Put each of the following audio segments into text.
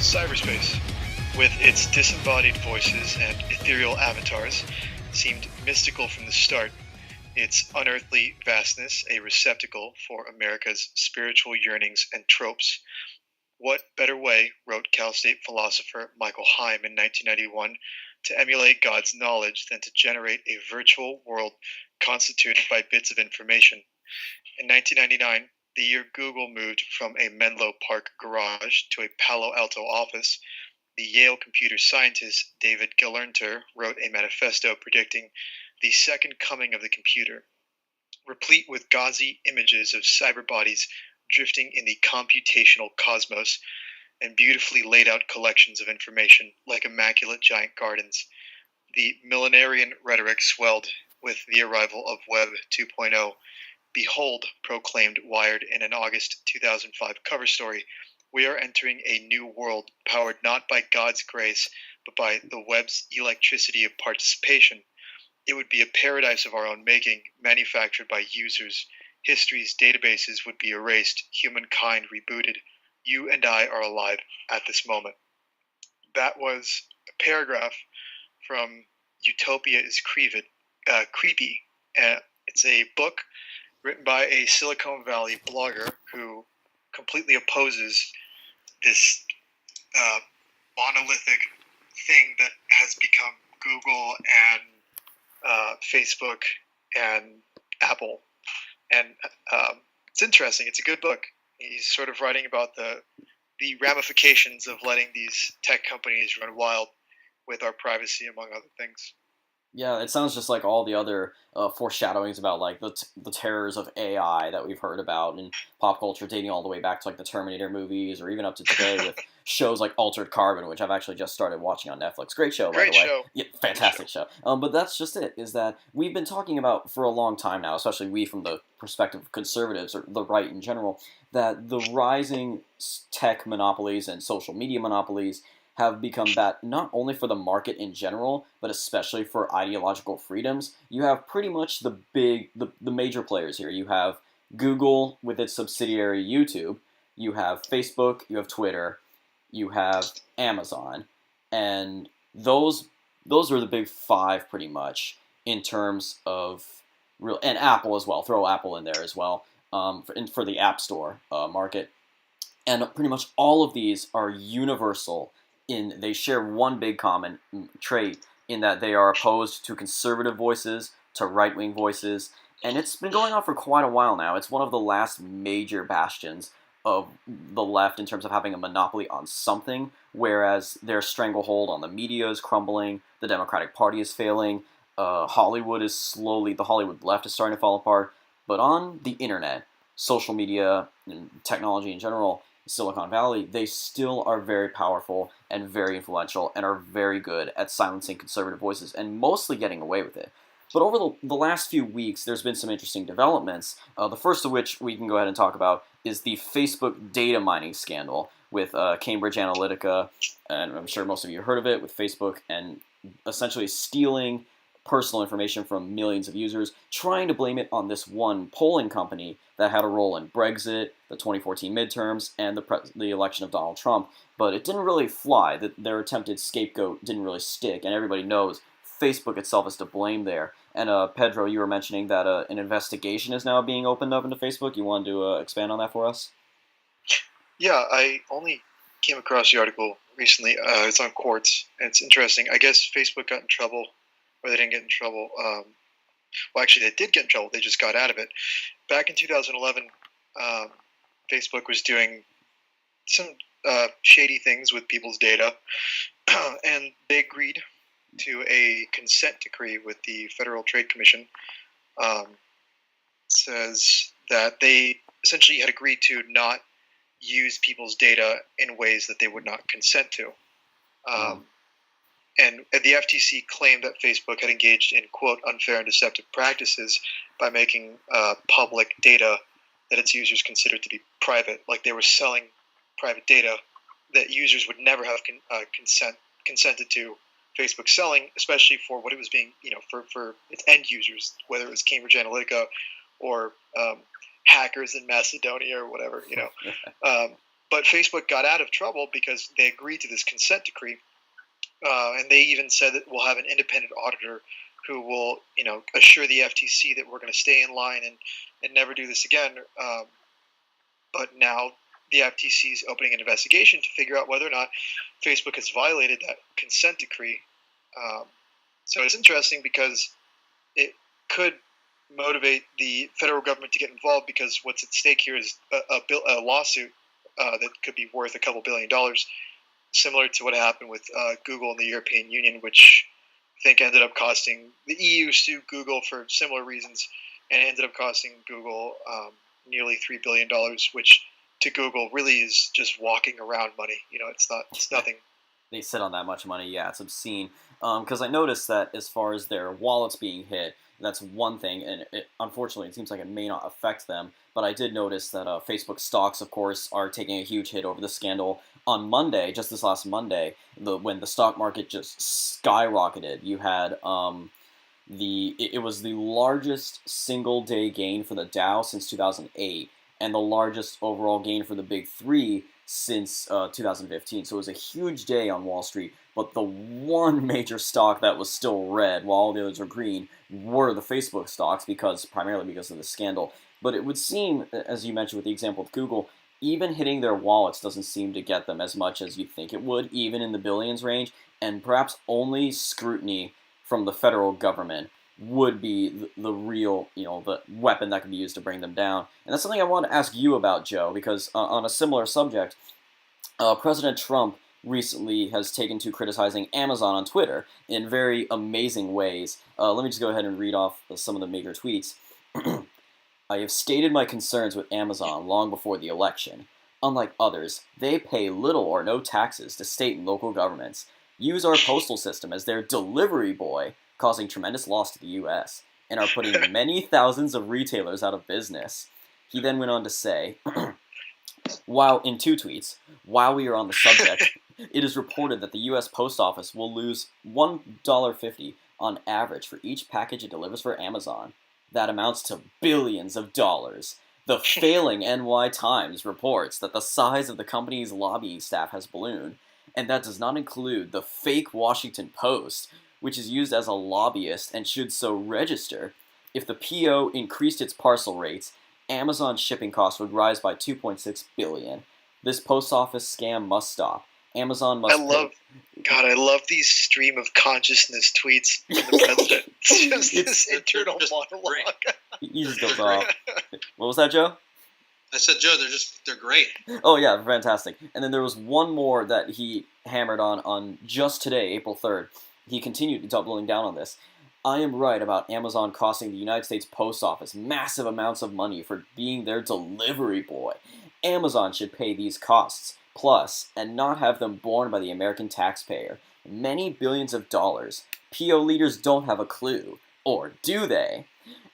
Cyberspace, with its disembodied voices and ethereal avatars, seemed mystical from the start, its unearthly vastness a receptacle for America's spiritual yearnings and tropes. What better way, wrote Cal State philosopher Michael Heim in 1991, to emulate God's knowledge than to generate a virtual world constituted by bits of information? In 1999, the year Google moved from a Menlo Park garage to a Palo Alto office, the Yale computer scientist David Gelernter wrote a manifesto predicting the second coming of the computer, replete with gauzy images of cyber bodies drifting in the computational cosmos and beautifully laid out collections of information like immaculate giant gardens. The millenarian rhetoric swelled with the arrival of Web 2.0. Behold, proclaimed Wired in an August 2005 cover story, we are entering a new world powered not by God's grace, but by the web's electricity of participation. It would be a paradise of our own making, manufactured by users. History's databases would be erased, humankind rebooted. You and I are alive at this moment. That was a paragraph from Utopia is Creepy. It's a book written by a Silicon Valley blogger who completely opposes this monolithic thing that has become Google and Facebook and Apple. And it's interesting. It's a good book. He's sort of writing about the ramifications of letting these tech companies run wild with our privacy, among other things. Yeah, it sounds just like all the other foreshadowings about like the terrors of AI that we've heard about in pop culture, dating all the way back to like the Terminator movies, or even up to today with shows like Altered Carbon, which I've actually just started watching on Netflix. Great show, by the way. Show. Yeah, fantastic show. But that's just it. Is that we've been talking about for a long time now, especially we from the perspective of conservatives or the right in general, that the rising tech monopolies and social media monopolies have become that not only for the market in general, but especially for ideological freedoms. You have pretty much the major players here. You have Google with its subsidiary YouTube, you have Facebook, you have Twitter, you have Amazon, and those are the big five pretty much in terms of real, and Apple as well. Throw Apple in there as well for the App Store market, and pretty much all of these are universal. They share one big common trait in that they are opposed to conservative voices, to right-wing voices, and it's been going on for quite a while now. It's one of the last major bastions of the left in terms of having a monopoly on something, whereas their stranglehold on the media is crumbling, the Democratic Party is failing, the Hollywood left is starting to fall apart, but on the internet, social media, and technology in general, Silicon Valley, they still are very powerful and very influential and are very good at silencing conservative voices and mostly getting away with it. But over the last few weeks, there's been some interesting developments. The first of which we can go ahead and talk about is the Facebook data mining scandal with Cambridge Analytica, and I'm sure most of you have heard of it, with Facebook and essentially stealing personal information from millions of users, trying to blame it on this one polling company that had a role in Brexit, the 2014 midterms, and the election of Donald Trump. But it didn't really fly. Their attempted scapegoat didn't really stick, and everybody knows Facebook itself is to blame there. And Pedro, you were mentioning that an investigation is now being opened up into Facebook. You wanted to expand on that for us? Yeah, I only came across the article recently. It's on Quartz, and it's interesting. I guess Facebook got in trouble, or they didn't get in trouble. Well, actually, they did get in trouble. They just got out of it. Back in 2011, Facebook was doing some shady things with people's data, and they agreed to a consent decree with the Federal Trade Commission. Says that they essentially had agreed to not use people's data in ways that they would not consent to. And the FTC claimed that Facebook had engaged in, quote, unfair and deceptive practices by making public data that its users considered to be private, like they were selling private data that users would never have consented to Facebook selling, especially for what it was being, for its end users, whether it was Cambridge Analytica or hackers in Macedonia or whatever, But Facebook got out of trouble because they agreed to this consent decree, and they even said that we'll have an independent auditor who will, assure the FTC that we're going to stay in line and never do this again. But now the FTC is opening an investigation to figure out whether or not Facebook has violated that consent decree. So it's interesting because it could motivate the federal government to get involved, because what's at stake here is a lawsuit that could be worth a couple $1 billion, similar to what happened with Google and the European Union, which I think ended up costing the EU sued Google for similar reasons, and it ended up costing Google nearly $3 billion, which to Google really is just walking around money. It's nothing. They sit on that much money. Yeah, it's obscene. Because I noticed that as far as their wallets being hit, that's one thing, and unfortunately, it seems like it may not affect them. But I did notice that Facebook stocks, of course, are taking a huge hit over the scandal. On Monday, just this last Monday, when the stock market just skyrocketed, you had it was the largest single day gain for the Dow since 2008, and the largest overall gain for the big three since 2015. So it was a huge day on Wall Street. But the one major stock that was still red, while all the others were green, were the Facebook stocks, primarily because of the scandal. But it would seem, as you mentioned with the example of Google, even hitting their wallets doesn't seem to get them as much as you'd think it would, even in the billions range, and perhaps only scrutiny from the federal government would be the real, the weapon that could be used to bring them down. And that's something I want to ask you about, Joe, because on a similar subject, President Trump recently has taken to criticizing Amazon on Twitter in very amazing ways. Let me just go ahead and read off some of the major tweets. I have stated my concerns with Amazon long before the election. Unlike others, they pay little or no taxes to state and local governments, use our postal system as their delivery boy, causing tremendous loss to the U.S., and are putting many thousands of retailers out of business. He then went on to say, in 2 tweets, while we are on the subject, it is reported that the U.S. Post Office will lose $1.50 on average for each package it delivers for Amazon. That amounts to billions of dollars. The failing NY Times reports that the size of the company's lobbying staff has ballooned, and that does not include the fake Washington Post, which is used as a lobbyist and should so register. If the PO increased its parcel rates, Amazon's shipping costs would rise by $2.6 billion. This post office scam must stop. Amazon must I love these stream of consciousness tweets from the president. It's just this internal monologue. He just goes off. What was that, Joe? I said, Joe, they're great. Oh, yeah, fantastic. And then there was one more that he hammered on just today, April 3rd. He continued doubling down on this. I am right about Amazon costing the United States Post Office massive amounts of money for being their delivery boy. Amazon should pay these costs, plus, and not have them borne by the American taxpayer. Many billions of dollars. PO leaders don't have a clue. Or do they?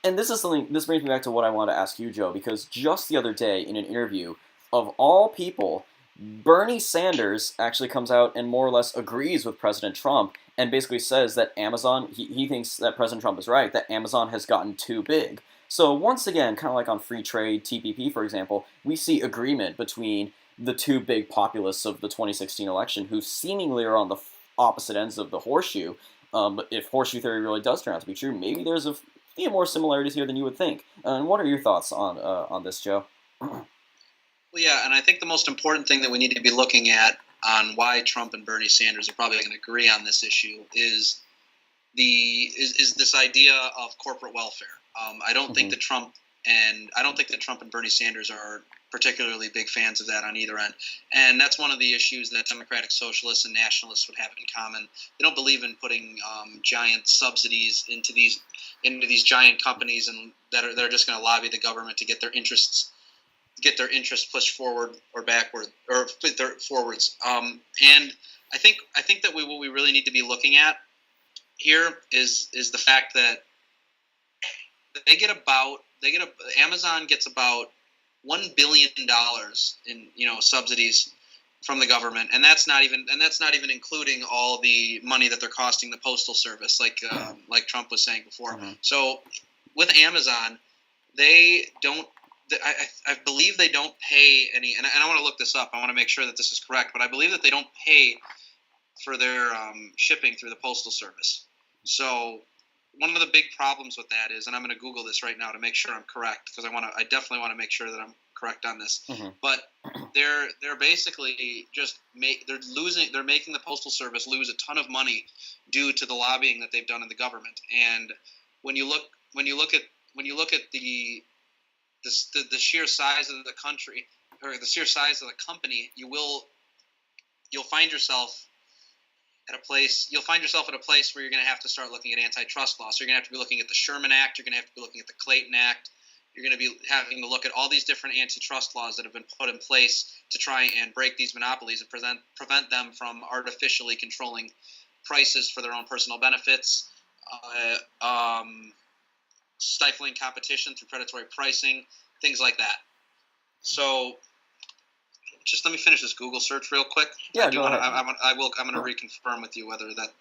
And this brings me back to what I want to ask you, Joe, because just the other day in an interview, of all people, Bernie Sanders actually comes out and more or less agrees with President Trump and basically says that Amazon, he thinks that President Trump is right, that Amazon has gotten too big. So once again, kind of like on free trade, TPP, for example, we see agreement between the two big populists of the 2016 election who seemingly are on the opposite ends of the horseshoe. But if horseshoe theory really does turn out to be true, maybe there's a few more similarities here than you would think. And what are your thoughts on this, Joe? Well, yeah, and I think the most important thing that we need to be looking at on why Trump and Bernie Sanders are probably going to agree on this issue is this idea of corporate welfare. I don't think that Trump and Bernie Sanders are particularly big fans of that on either end. And that's one of the issues that Democratic Socialists and Nationalists would have in common. They don't believe in putting giant subsidies into these giant companies and that are just going to lobby the government to get their interests pushed forward or backward or forwards. And I think that what we really need to be looking at here is the fact that Amazon gets about $1 billion in subsidies from the government, and that's not even including all the money that they're costing the postal service, like Trump was saying before. So with Amazon, they don't I believe they don't pay any, and I want to look this up. I want to make sure that this is correct, but I believe that they don't pay for their shipping through the postal service. So one of the big problems with that is, and I'm going to Google this right now to make sure I'm correct, because I definitely want to make sure that I'm correct on this. Mm-hmm. But they're basically just they're making the postal service lose a ton of money due to the lobbying that they've done in the government. And when you look at the sheer size of the country, or the sheer size of the company, you'll find yourself at a place where you're going to have to start looking at antitrust law. So you're going to have to be looking at the Sherman Act. You're going to have to be looking at the Clayton Act. You're going to be having to look at all these different antitrust laws that have been put in place to try and break these monopolies and prevent them from artificially controlling prices for their own personal benefits, stifling competition through predatory pricing, things like that. So just let me finish this Google search real quick. Yeah, go ahead. I'm going to reconfirm with you whether that.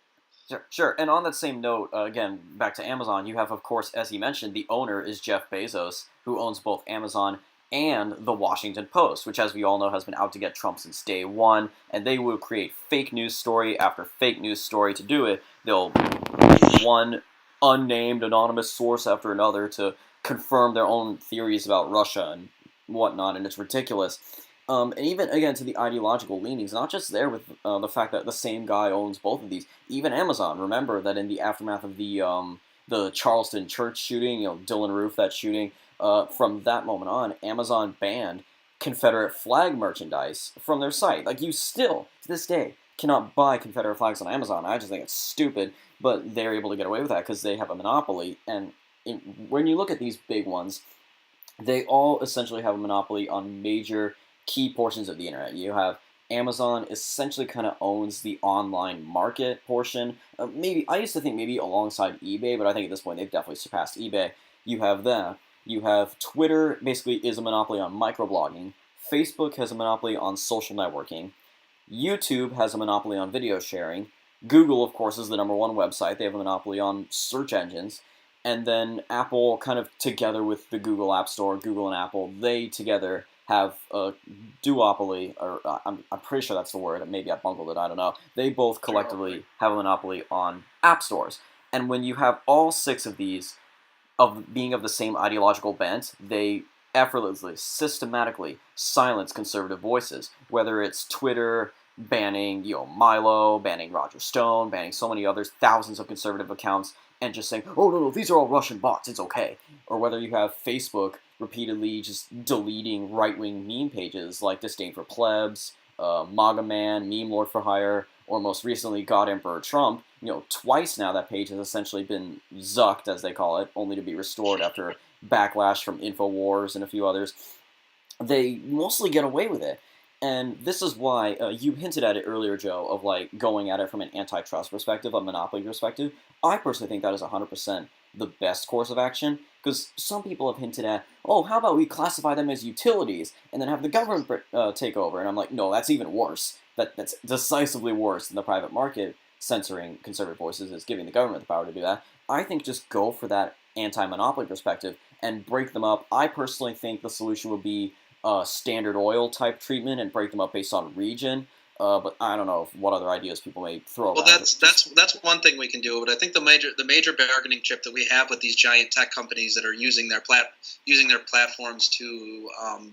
Sure. And on that same note, again, back to Amazon, you have, of course, as you mentioned, the owner is Jeff Bezos, who owns both Amazon and the Washington Post, which, as we all know, has been out to get Trump since day one, and they will create fake news story after fake news story to do it. They'll use one unnamed anonymous source after another to confirm their own theories about Russia and whatnot, and it's ridiculous. And even, again, to the ideological leanings, not just there with the fact that the same guy owns both of these. Even Amazon, remember that in the aftermath of the Charleston church shooting, Dylan Roof, that shooting, from that moment on, Amazon banned Confederate flag merchandise from their site. Like, you still, to this day, cannot buy Confederate flags on Amazon. I just think it's stupid, but they're able to get away with that because they have a monopoly. And when you look at these big ones, they all essentially have a monopoly on major key portions of the internet. You have Amazon essentially kind of owns the online market portion. Maybe I used to think maybe alongside eBay, but I think at this point they've definitely surpassed eBay. You have that. You have Twitter basically is a monopoly on microblogging. Facebook has a monopoly on social networking. YouTube has a monopoly on video sharing. Google, of course, is the number one website. They have a monopoly on search engines. And then Apple, kind of together with the Google App Store, Google and Apple, they together have a duopoly, or I'm pretty sure that's the word. Maybe I bungled it. I don't know. They both collectively have a monopoly on app stores. And when you have all six of these being of the same ideological bent, they effortlessly, systematically silence conservative voices. Whether it's Twitter banning, Milo, banning Roger Stone, banning so many others, thousands of conservative accounts, and just saying, oh, no, these are all Russian bots, it's okay. Or whether you have Facebook repeatedly just deleting right-wing meme pages like Disdain for Plebs, MAGA Man, Meme Lord for Hire, or most recently God Emperor Trump. Twice now that page has essentially been zucked, as they call it, only to be restored after backlash from InfoWars and a few others. They mostly get away with it. And this is why, you hinted at it earlier, Joe, of like going at it from an antitrust perspective, a monopoly perspective. I personally think that is 100% the best course of action, because some people have hinted at, oh, how about we classify them as utilities and then have the government take over? And I'm like, no, that's even worse. That's decisively worse than the private market censoring conservative voices is giving the government the power to do that. I think just go for that anti-monopoly perspective and break them up. I personally think the solution would be Standard Oil type treatment and break them up based on region. But I don't know what other ideas people may throw. Well, that's one thing we can do. But I think the major bargaining chip that we have with these giant tech companies that are using their platforms to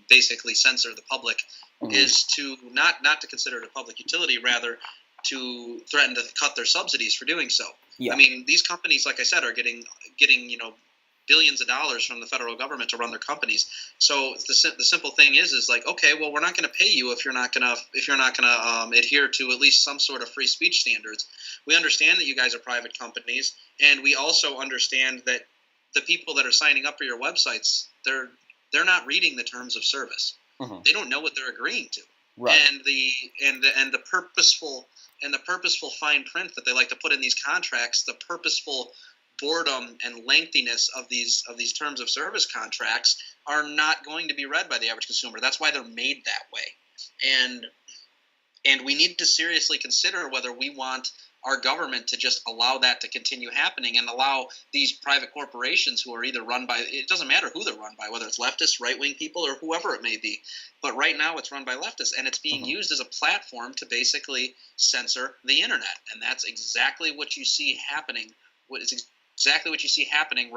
basically censor the public is to not to consider it a public utility, rather to threaten to cut their subsidies for doing so. Yeah. I mean, these companies, like I said, are getting billions of dollars from the federal government to run their companies. So the simple thing is like, okay, well, we're not going to pay you if you're not going to adhere to at least some sort of free speech standards. We understand that you guys are private companies, and we also understand that the people that are signing up for your websites, they're not reading the terms of service. Mm-hmm. They don't know what they're agreeing to. Right. And the purposeful fine print that they like to put in these contracts, the purposeful boredom and lengthiness of these terms of service contracts are not going to be read by the average consumer. That's why they're made that way. And we need to seriously consider whether we want our government to just allow that to continue happening and allow these private corporations who are either run by, it doesn't matter who they're run by, whether it's leftists, right-wing people, or whoever it may be. But right now it's run by leftists, and it's being used as a platform to basically censor the internet. And that's exactly what you see happening. It's exactly what you see happening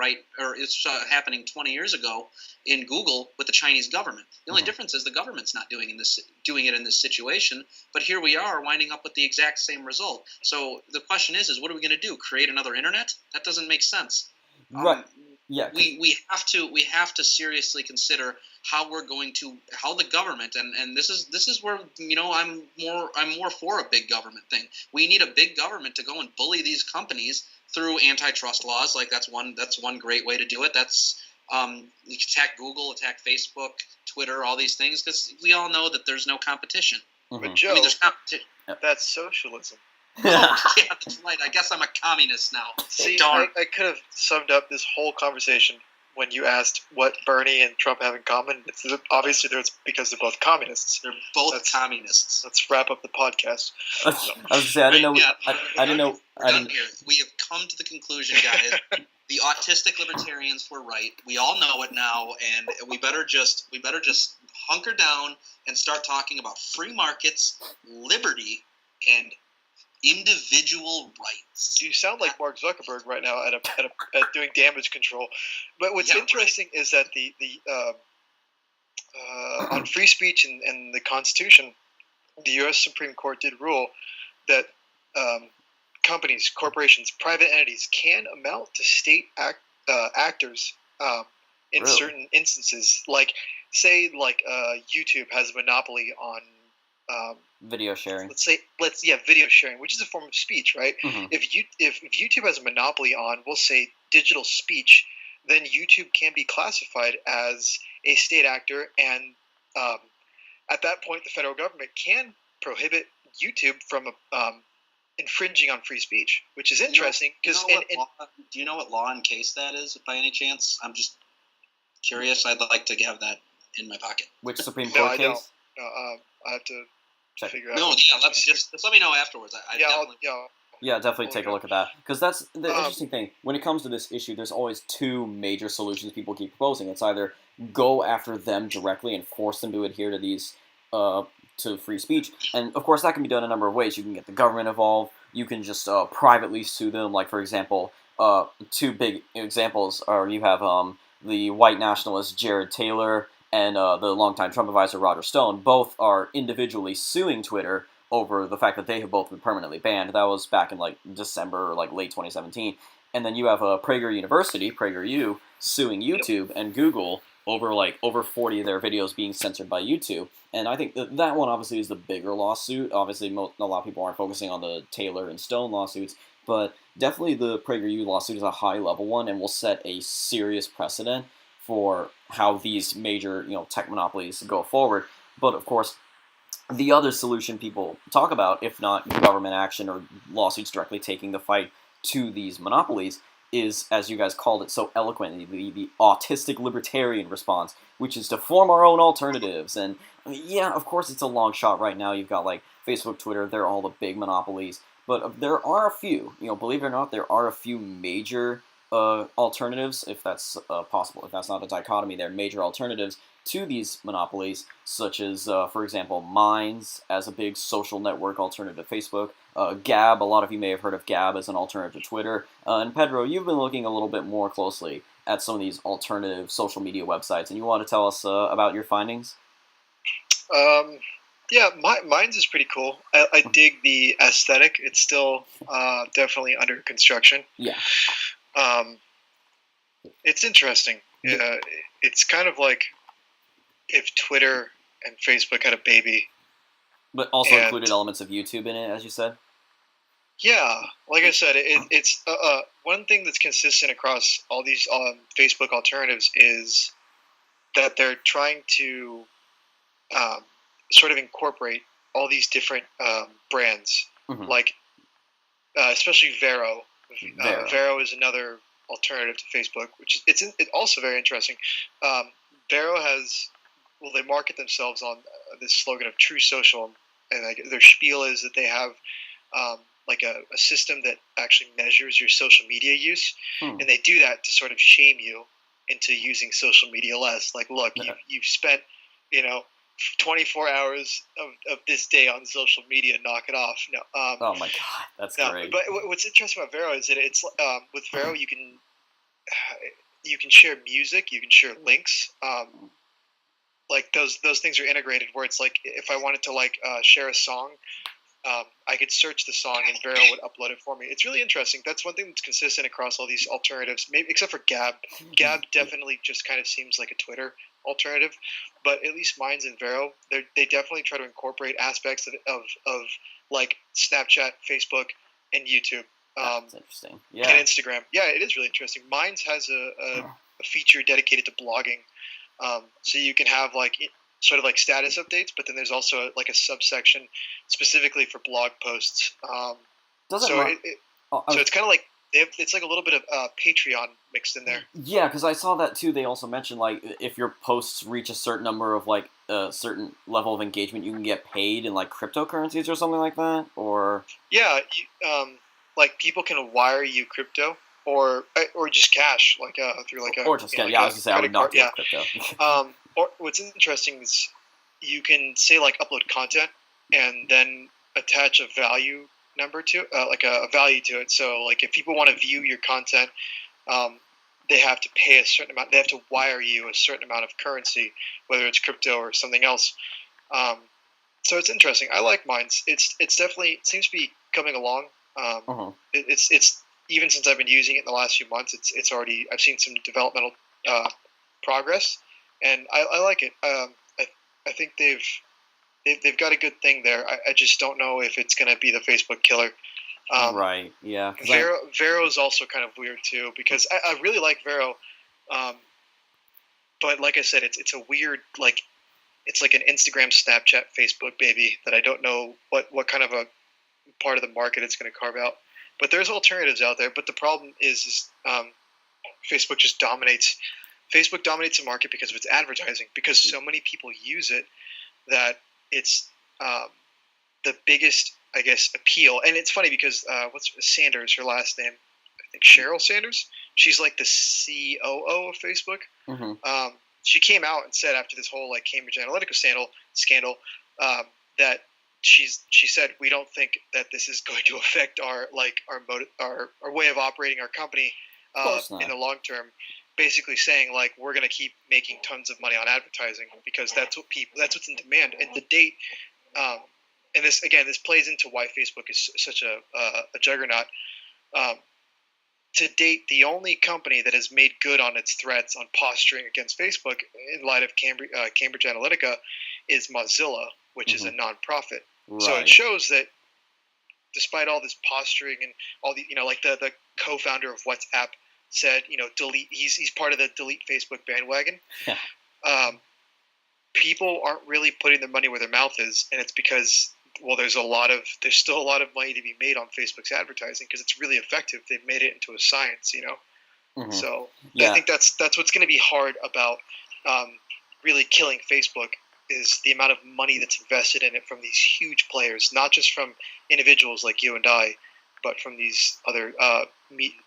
it's happening 20 years ago in Google with the Chinese government. The only difference is the government's not doing it in this situation, but here we are winding up with the exact same result. So the question is what are we going to do? Create another internet? That doesn't make sense. Right. Yeah. We have to seriously consider how the government, and this is where I'm more for a big government thing. We need a big government to go and bully these companies through antitrust laws. Like that's one great way to do it. That's you attack Google, attack Facebook, Twitter, all these things, because we all know that there's no competition. But Joe, there's competition. That's socialism. Oh, yeah, that's right. I guess I'm a communist now. See, Darn. I could have summed up this whole conversation when you asked what Bernie and Trump have in common. Obviously, it's because they're both communists. They're both communists. Let's wrap up the podcast. I was gonna say, I didn't know. I didn't know. We're done here. We have come to the conclusion, guys. The autistic libertarians were right. We all know it now, and we better just hunker down and start talking about free markets, liberty, and individual rights. You sound like Mark Zuckerberg right now at doing damage control. But what's interesting is that the on free speech and the Constitution, the U.S. Supreme Court did rule that companies, corporations, private entities can amount to state actors in certain instances. Like, say, YouTube has a monopoly on video sharing. Video sharing, which is a form of speech, right? Mm-hmm. If YouTube has a monopoly on, we'll say, digital speech, then YouTube can be classified as a state actor, and at that point, the federal government can prohibit YouTube from infringing on free speech, which is interesting because. Do you know what law and case that is, by any chance? I'm just curious. I'd like to have that in my pocket. Which Supreme Court case? I have to figure out. No, just let me know afterwards. Definitely take a look at that, because that's the interesting thing. When it comes to this issue, there's always two major solutions people keep proposing. It's either go after them directly and force them to adhere to these to free speech, and of course that can be done a number of ways. You can get the government involved. You can just privately sue them. Like, for example, two big examples are you have the white nationalist Jared Taylor and the longtime Trump advisor Roger Stone. Both are individually suing Twitter over the fact that they have both been permanently banned. That was back in December or late 2017. And then you have Prager University, PragerU, suing YouTube and Google over 40 of their videos being censored by YouTube. And I think that one obviously is the bigger lawsuit. Obviously, a lot of people aren't focusing on the Taylor and Stone lawsuits, but definitely the PragerU lawsuit is a high-level one and will set a serious precedent for how these major tech monopolies go forward. But of course, the other solution people talk about, if not government action or lawsuits directly taking the fight to these monopolies, is, as you guys called it so eloquently, the autistic libertarian response, which is to form our own alternatives. And of course it's a long shot right now. You've got Facebook, Twitter, they're all the big monopolies. But there are a few, believe it or not, there are a few major alternatives, if that's possible. If that's not a dichotomy, there are major alternatives to these monopolies, such as, for example, Minds as a big social network alternative to Facebook, Gab, a lot of you may have heard of Gab as an alternative to Twitter, and Pedro, you've been looking a little bit more closely at some of these alternative social media websites, and you want to tell us about your findings? Minds is pretty cool. I dig the aesthetic. It's still definitely under construction. Yeah. It's interesting. It's kind of like if Twitter and Facebook had a baby. But also included elements of YouTube in it, as you said? Yeah. Like I said, it's one thing that's consistent across all these Facebook alternatives is that they're trying to sort of incorporate all these different brands, like especially Vero. Vero is another alternative to Facebook, which it's also very interesting. Vero has, they market themselves on this slogan of true social, and their spiel is that they have a system that actually measures your social media use, Hmm. and they do that to sort of shame you into using social media less. Like, look, Yeah. you've spent, 24 hours of this day on social media. Knock it off. No, Oh my God, that's no. great. But what's interesting about Vero is that it's with Vero you can share music, you can share links. Like those things are integrated where it's like if I wanted to share a song, I could search the song and Vero would upload it for me. It's really interesting. That's one thing that's consistent across all these alternatives, maybe except for Gab. Gab definitely just kind of seems like a Twitter alternative, but at least Minds and Vero, they definitely try to incorporate aspects of like Snapchat, Facebook, and YouTube. That's interesting. And Yeah. Instagram. Yeah, it is really interesting. Minds has a feature dedicated to blogging, so you can have sort of like status updates, but then there's also like a subsection specifically for blog posts. Doesn't So mi- oh, I so was- it's kind of like it's like a little bit of Patreon mixed in there. Yeah, because I saw that too. They also mentioned like if your posts reach a certain number of like a certain level of engagement, you can get paid in like cryptocurrencies or something like that. Or Yeah, like people can wire you crypto or just cash, like through like a or just you know, get like I a was gonna say I would credit not card. do Yeah. crypto. Or what's interesting is you can say like upload content and then attach a value number to like a value to it. So like if people want to view your content, um, they have to pay a certain amount. They have to wire you a certain amount of currency, whether it's crypto or something else. Um, so it's interesting. I like Minds. It's definitely it seems to be coming along. Uh-huh. It's even since I've been using it in the last few months. It's already I've seen some developmental progress, and I like it. I think they've got a good thing there. I just don't know if it's going to be the Facebook killer. Right. Yeah. 'Cause I- Vero is also kind of weird too because I really like Vero, but like I said, it's a weird it's like an Instagram, Snapchat, Facebook baby that I don't know what kind of a part of the market it's going to carve out. But there's alternatives out there. But the problem is Facebook just dominates. Facebook dominates the market because of its advertising. Because so many people use it that it's the biggest, I guess, appeal. And it's funny because what's Sanders? Her last name, I think Sheryl Sanders. She's like the COO of Facebook. Mhm. She came out and said after this whole like Cambridge Analytica scandal that she said we don't think that this is going to affect our way of operating our company Of course not. in the long term. Basically saying like we're going to keep making tons of money on advertising because that's what's in demand. And the date, and this plays into why Facebook is such a juggernaut. To date, the only company that has made good on its threats on posturing against Facebook in light of Cambridge Analytica is Mozilla, which is a nonprofit. Right. So it shows that despite all this posturing and all the like the co-founder of WhatsApp said delete. He's part of the delete Facebook bandwagon. Yeah. People aren't really putting their money where their mouth is, and it's because there's still a lot of money to be made on Facebook's advertising because it's really effective. They've made it into a science, Mhm. So Yeah. I think that's what's going to be hard about really killing Facebook is the amount of money that's invested in it from these huge players, not just from individuals like you and I, but from these other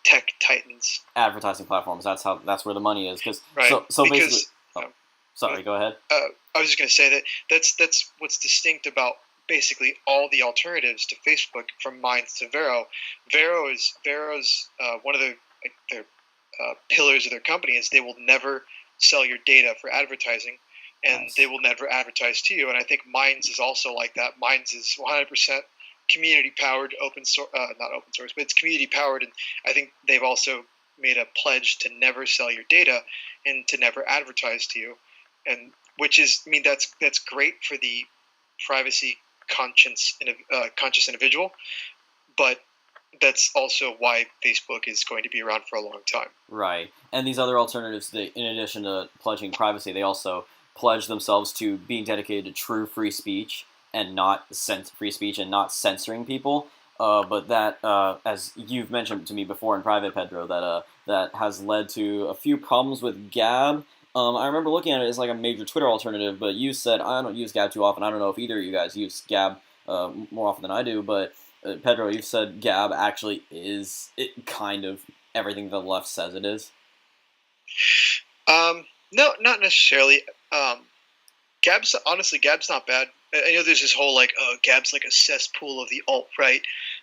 tech titans. Advertising platforms. That's where the money is. Right. So Because, basically. Oh, sorry. Go ahead. I was just going to say that's what's distinct about basically all the alternatives to Facebook from Minds to Vero. Vero's one of their pillars of their company is they will never sell your data for advertising, and Nice. they will never advertise to you. And I think Minds is also like that. Minds is 100% community powered, open source, not open source, but it's community powered. And I think they've also made a pledge to never sell your data and to never advertise to you. And which is, I mean, that's great for the privacy conscious individual, but that's also why Facebook is going to be around for a long time. Right. And these other alternatives, in addition to pledging privacy, they also pledge themselves to being dedicated to true free speech and not free speech and not censoring people. But that, as you've mentioned to me before in private, Pedro, that has led to a few problems with Gab. I remember looking at it as like a major Twitter alternative, but you said I don't use Gab too often. I don't know if either of you guys use Gab more often than I do, but Pedro, you've said Gab actually is it kind of everything the left says it is. No, not necessarily. Gab's not bad. I know there's this whole like, oh, Gab's like a cesspool of the alt right,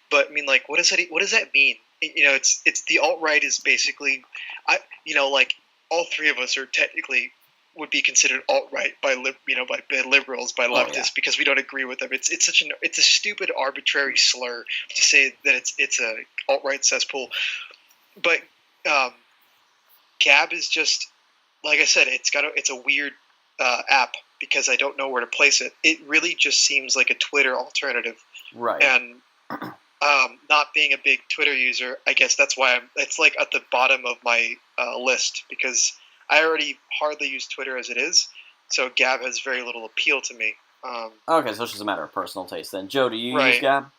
but I mean, like, what does that mean? It's the alt right is basically, like all three of us are technically would be considered alt right by liberals, by leftists, because we don't agree with them. It's a stupid arbitrary slur to say that it's a alt right cesspool, but Gab is just, like I said, it's a weird app because I don't know where to place it. It really just seems like a Twitter alternative, right? And not being a big Twitter user, I guess that's why it's like at the bottom of my list, because I already hardly use Twitter as it is, so Gab has very little appeal to me. Okay, so it's just a matter of personal taste then. Joe, do you Right. use Gab?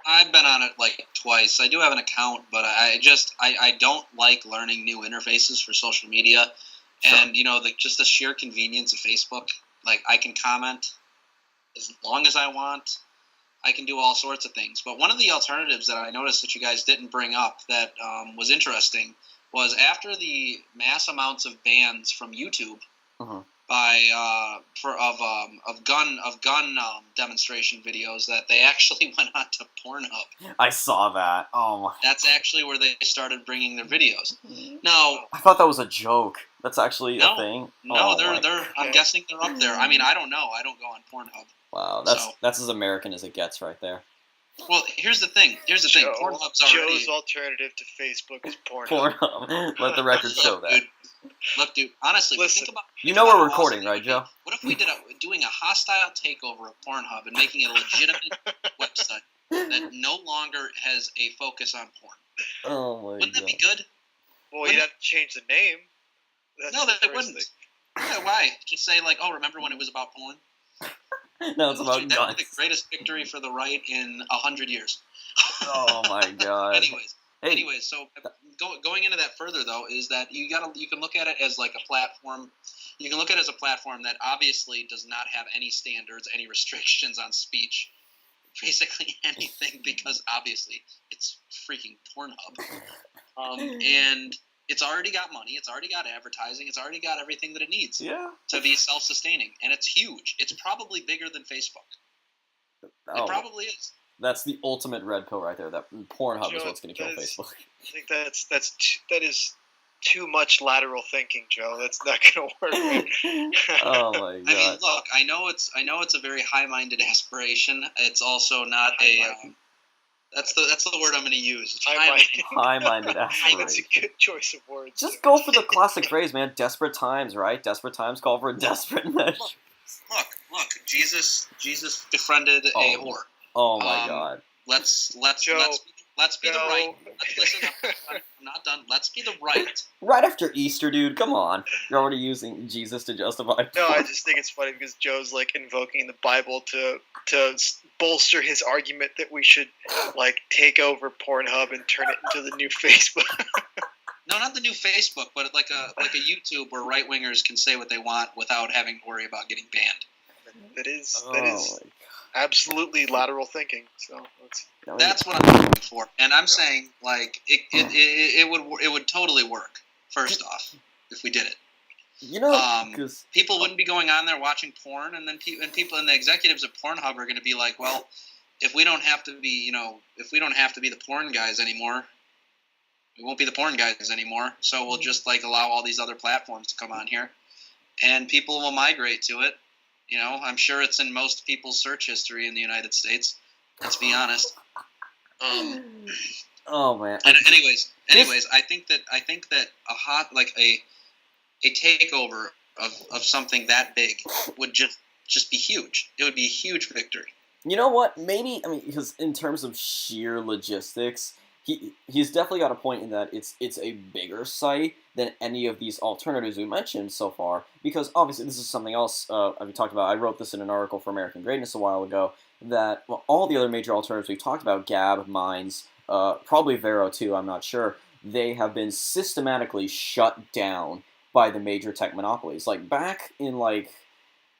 I've been on it like twice. I do have an account, but I don't like learning new interfaces for social media. Sure. And just the sheer convenience of Facebook. Like, I can comment as long as I want. I can do all sorts of things. But one of the alternatives that I noticed that you guys didn't bring up that was interesting was after the mass amounts of bans from YouTube by gun demonstration videos, that they actually went on to Pornhub. I saw that. Oh my. That's actually where they started bringing their videos. Now, I thought that was a joke. That's actually a thing. No, Oh, they're. I'm guessing they're up there. I mean, I don't know. I don't go on Pornhub. Wow, that's as American as it gets, right there. Well, here's the thing. Pornhub's already. Joe's alternative to Facebook is Pornhub. Pornhub. Let the record show that. Look, dude. Honestly, Listen, think about. You know we're recording, right, Joe? What if we doing a hostile takeover of Pornhub and making it a legitimate website that no longer has a focus on porn? Oh my Wouldn't that be good? Well, you'd have to change the name. No, that wouldn't. Yeah, why? Just say like, oh, remember when it was about porn? No, it's about That guns. would be the greatest victory for the right in 100 years. Oh my god. Anyways, so going into that further though is that you can look at it as like a platform. You can look at it as a platform that obviously does not have any standards, any restrictions on speech, basically anything, because obviously it's freaking Pornhub, and it's already got money, it's already got advertising, it's already got everything that it needs to be self-sustaining, and it's huge. It's probably bigger than Facebook. It probably is. That's the ultimate red pill right there. That Pornhub is what's going to kill Facebook. I think that is too much lateral thinking, Joe. That's not going to work. Oh my god. I mean, look, I know it's a very high-minded aspiration. It's also not that's the word I'm going to use. It's high-minded aspiration. That's a good choice of words. Just go for the classic phrase, man. Desperate times, right? Desperate times call for a desperate measure. Look. Jesus befriended a whore. Oh my god. Let's be the right. Listen, I'm not done. Let's be the right. Right after Easter, dude. Come on. You're already using Jesus to justify. No, I just think it's funny because Joe's like invoking the Bible to bolster his argument that we should like take over Pornhub and turn it into the new Facebook. No, not the new Facebook, but like a YouTube where right wingers can say what they want without having to worry about getting banned. That is absolutely lateral thinking. So that's what I'm looking for, and I'm saying like it would totally work. First off, if we did it, because people wouldn't be going on there watching porn, and then people and the executives of Pornhub are going to be like, well, if we don't have to be the porn guys anymore, we won't be the porn guys anymore. So we'll just like allow all these other platforms to come on here, and people will migrate to it. I'm sure it's in most people's search history in the United States. Let's be honest. Oh man. And anyways, I think that a takeover of something that big would just be huge. It would be a huge victory. You know what? Maybe because in terms of sheer logistics, he's definitely got a point in that it's a bigger site than any of these alternatives we mentioned so far. Because obviously this is something else we talked about. I wrote this in an article for American Greatness a while ago. That all the other major alternatives we've talked about, Gab, Minds, probably Vero too, I'm not sure, they have been systematically shut down by the major tech monopolies. Like back in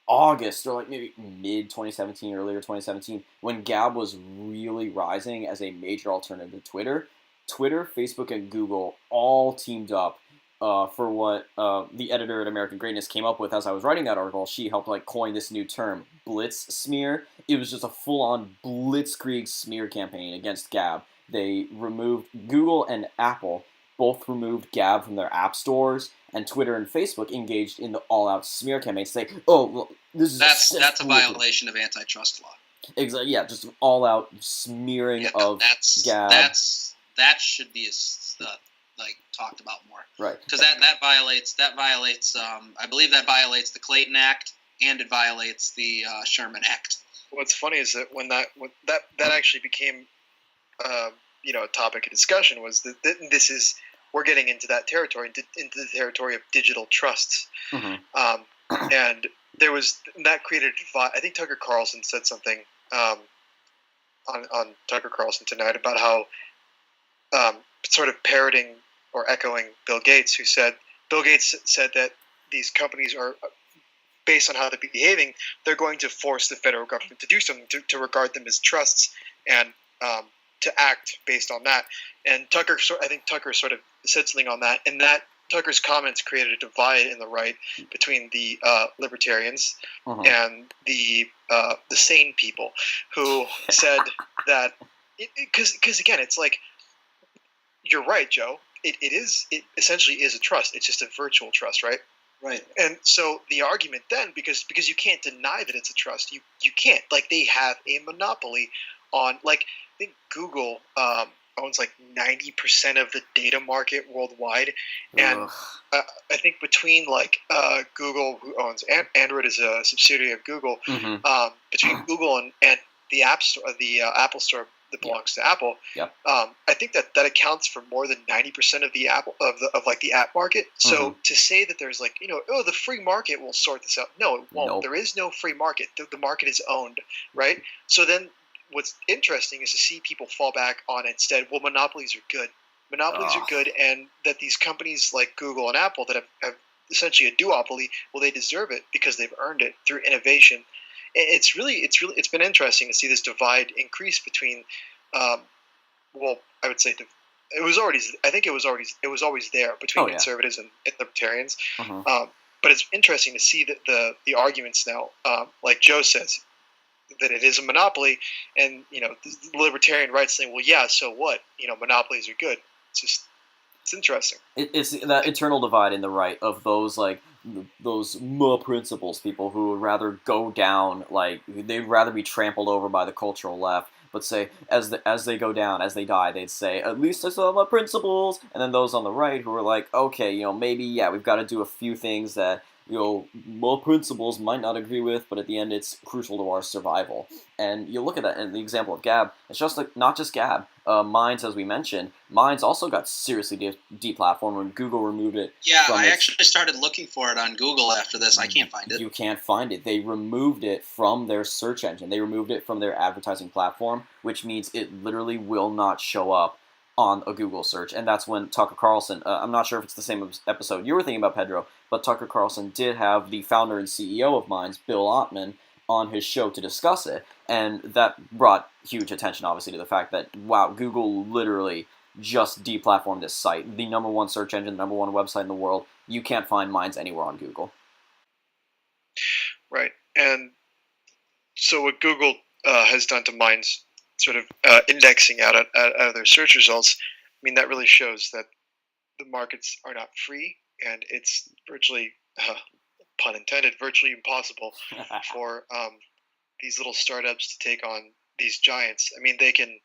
August or like maybe mid 2017, earlier 2017, when Gab was really rising as a major alternative to Twitter. Twitter, Facebook, and Google all teamed up for what the editor at American Greatness came up with as I was writing that article. She helped like coin this new term, blitz smear. It was just a full-on blitzkrieg smear campaign against Gab. They removed Google and Apple both removed Gab from their app stores, and Twitter and Facebook engaged in the all-out smear campaign, saying, "Oh, well, this is that's a violation of antitrust law." Exactly, yeah, just all-out smearing of Gab. That should be like talked about more, right? Because that violates I believe that violates the Clayton Act and it violates the Sherman Act. What's funny is that when that actually became a topic of discussion was that this is we're getting into that territory, into the territory of digital trusts. Mm-hmm. And that created a divide. I think Tucker Carlson said something on Tucker Carlson tonight about how sort of parroting or echoing Bill Gates, who said that these companies are, based on how they're behaving, they're going to force the federal government to do something, to regard them as trusts and to act based on that. And I think Tucker sort of said something on that, and that Tucker's comments created a divide in the right between the libertarians and the sane people who said that because again, it's like, you're right, Joe. It essentially is a trust. It's just a virtual trust, right? Right. And so the argument then, because you can't deny that it's a trust, you can't. Like, they have a monopoly on, like, I think Google owns like 90% of the data market worldwide, and I think between like Google, who owns Android, is a subsidiary of Google, between Google and the App Store, the Apple Store that belongs to Apple, I think that accounts for more than 90% of the Apple of the app market. So to say that there's like, the free market will sort this out, no, it won't. Nope. There is no free market. The market is owned, right? So then what's interesting is to see people fall back on instead, well, monopolies are good. Monopolies are good, and that these companies like Google and Apple that have essentially a duopoly, well, they deserve it because they've earned it through innovation. It's been interesting to see this divide increase between, I would say it was always there between conservatives and libertarians. But it's interesting to see that the arguments now, like Joe says, that it is a monopoly, and the libertarian right saying, well, yeah, so what? Monopolies are good. It's interesting. It's that eternal divide in the right of those more principles people who would rather go down, like they'd rather be trampled over by the cultural left, but say as they go down, as they die, they'd say, at least I still have my principles. And then those on the right who are like, okay, maybe we've got to do a few things that more principles might not agree with, but at the end it's crucial to our survival. And you look at that in the example of Gab, it's just like, not just Gab, Minds, as we mentioned, Minds also got seriously deplatformed when Google removed it. Yeah, I actually started looking for it on Google after this. I can't find it. You can't find it. They removed it from their search engine. They removed it from their advertising platform, which means it literally will not show up on a Google search. And that's when Tucker Carlson, I'm not sure if it's the same episode you were thinking about, Pedro, but Tucker Carlson did have the founder and CEO of Minds, Bill Ottman, on his show to discuss it. And that brought huge attention, obviously, to the fact that, wow, Google literally just deplatformed this site. The number one search engine, the number one website in the world. You can't find Minds anywhere on Google. Right. And so what Google has done to Minds, sort of indexing out of their search results, I mean, that really shows that the markets are not free, and it's virtually, pun intended, virtually impossible for these little startups to take on these giants. I mean, they can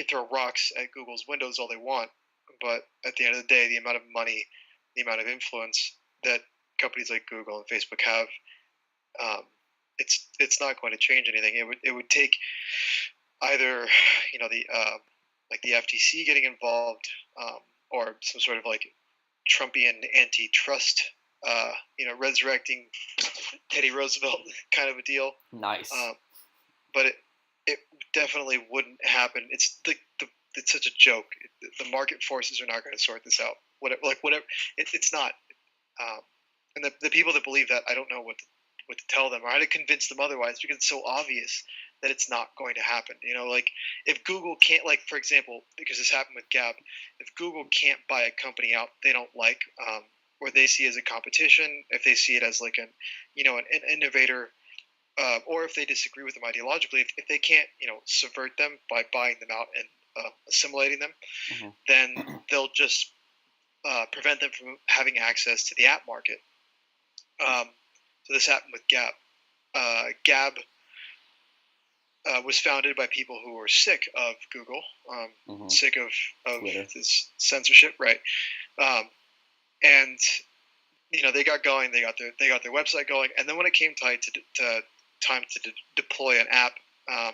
throw rocks at Google's windows all they want, but at the end of the day, the amount of money, the amount of influence that companies like Google and Facebook have, it's not going to change anything. It would take either the FTC getting involved, or some sort of like Trumpian antitrust, resurrecting Teddy Roosevelt kind of a deal. Nice. But it definitely wouldn't happen. It's it's such a joke. The market forces are not going to sort this out. Whatever. It's not. And the people that believe that, I don't know what what to tell them or how to convince them otherwise because it's so obvious that it's not going to happen. Like if Google can't, like for example, because this happened with Gab, if Google can't buy a company out they don't like, or they see as a competition, if they see it as like an innovator, or if they disagree with them ideologically, if they can't subvert them by buying them out and assimilating them, then they'll just prevent them from having access to the app market. So this happened with Gab. Gab was founded by people who were sick of Google, sick of this censorship, right? And they got going, they got their website going, and then when it came time to deploy an app, I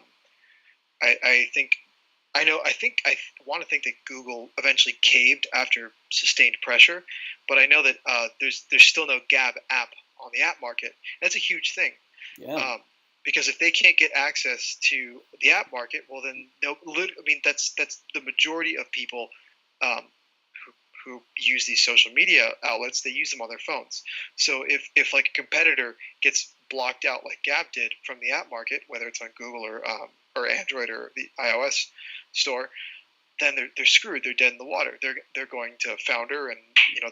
want to think that Google eventually caved after sustained pressure, but I know that there's still no Gab app on the app market. That's a huge thing. Yeah. Because if they can't get access to the app market, well then that's the majority of people who use these social media outlets. They use them on their phones. So if like a competitor gets blocked out like Gab did from the app market, whether it's on Google or Android or the iOS store, then they're screwed. They're dead in the water. They're going to founder, and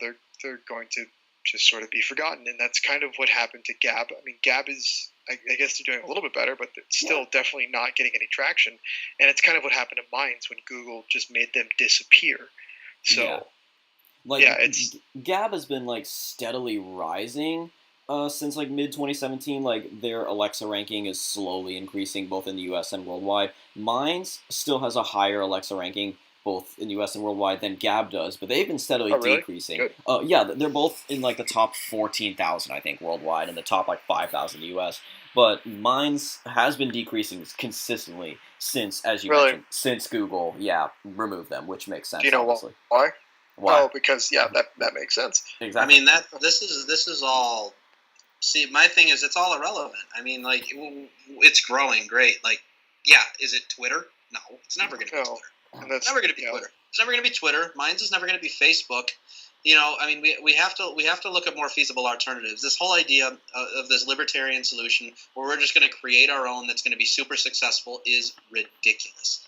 they're going to just sort of be forgotten. And that's kind of what happened to Gab. I mean, Gab is, I guess they're doing a little bit better, but they're still definitely not getting any traction. And it's kind of what happened to Minds when Google just made them disappear. So, Gab has been like steadily rising since like mid 2017. Like their Alexa ranking is slowly increasing both in the U.S. and worldwide. Minds still has a higher Alexa ranking both in the U.S. and worldwide than Gab does, but they've been steadily decreasing. They're both in like the top 14,000, I think, worldwide, and the top like 5,000 in the U.S. But Minds has been decreasing consistently since, as you mentioned, since Google, removed them, which makes sense. Do you know obviously. Why? Why? Oh, because that makes sense. Exactly. I mean this is all. See, my thing is it's all irrelevant. I mean, like it's growing great. Like, is it Twitter? No, it's never going to be Twitter. It's never going to be Twitter. It's never going to be Twitter. Minds is never going to be Facebook. I mean, we have to look at more feasible alternatives. This whole idea of this libertarian solution, where we're just going to create our own that's going to be super successful, is ridiculous.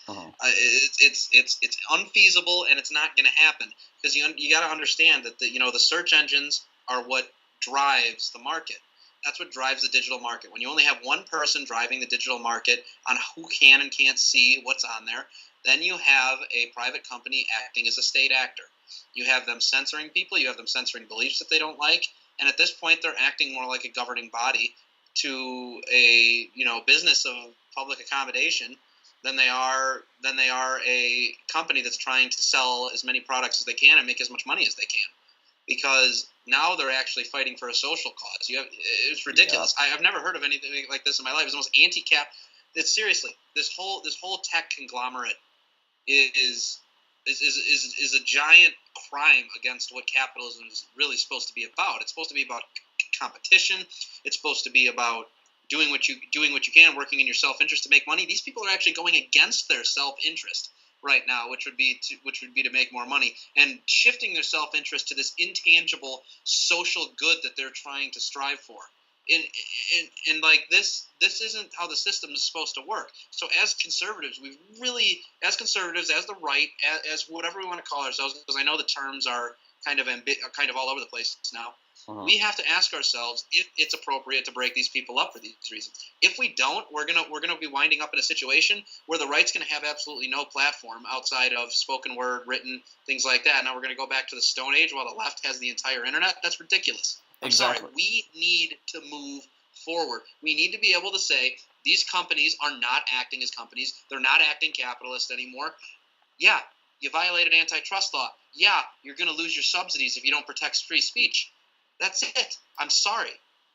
It's unfeasible, and it's not going to happen because you got to understand that the search engines are what drives the market. That's what drives the digital market. When you only have one person driving the digital market on who can and can't see what's on there, then you have a private company acting as a state actor. You have them censoring people. You have them censoring beliefs that they don't like. And at this point, they're acting more like a governing body to a business of public accommodation than they are a company that's trying to sell as many products as they can and make as much money as they can. Because now they're actually fighting for a social cause. It's ridiculous. Yeah. I've never heard of anything like this in my life. It's almost anti-cap. It's seriously, this whole tech conglomerate is a giant crime against what capitalism is really supposed to be about. It's supposed to be about competition. It's supposed to be about doing what you can, working in your self-interest to make money. These people are actually going against their self-interest right now, which would be to make more money, and shifting their self-interest to this intangible social good that they're trying to strive for. And like this isn't how the system is supposed to work. So as conservatives, as the right, as whatever we want to call ourselves, because I know the terms are kind of all over the place now. We have to ask ourselves if it's appropriate to break these people up for these reasons. If we don't, we're gonna be winding up in a situation where the right's gonna have absolutely no platform outside of spoken word, written, things like that. Now we're gonna go back to the Stone Age while the left has the entire internet. That's ridiculous. I'm sorry. We need to move forward. We need to be able to say these companies are not acting as companies. They're not acting capitalist anymore. Yeah, you violated antitrust law. Yeah, you're gonna lose your subsidies if you don't protect free speech. That's it. I'm sorry.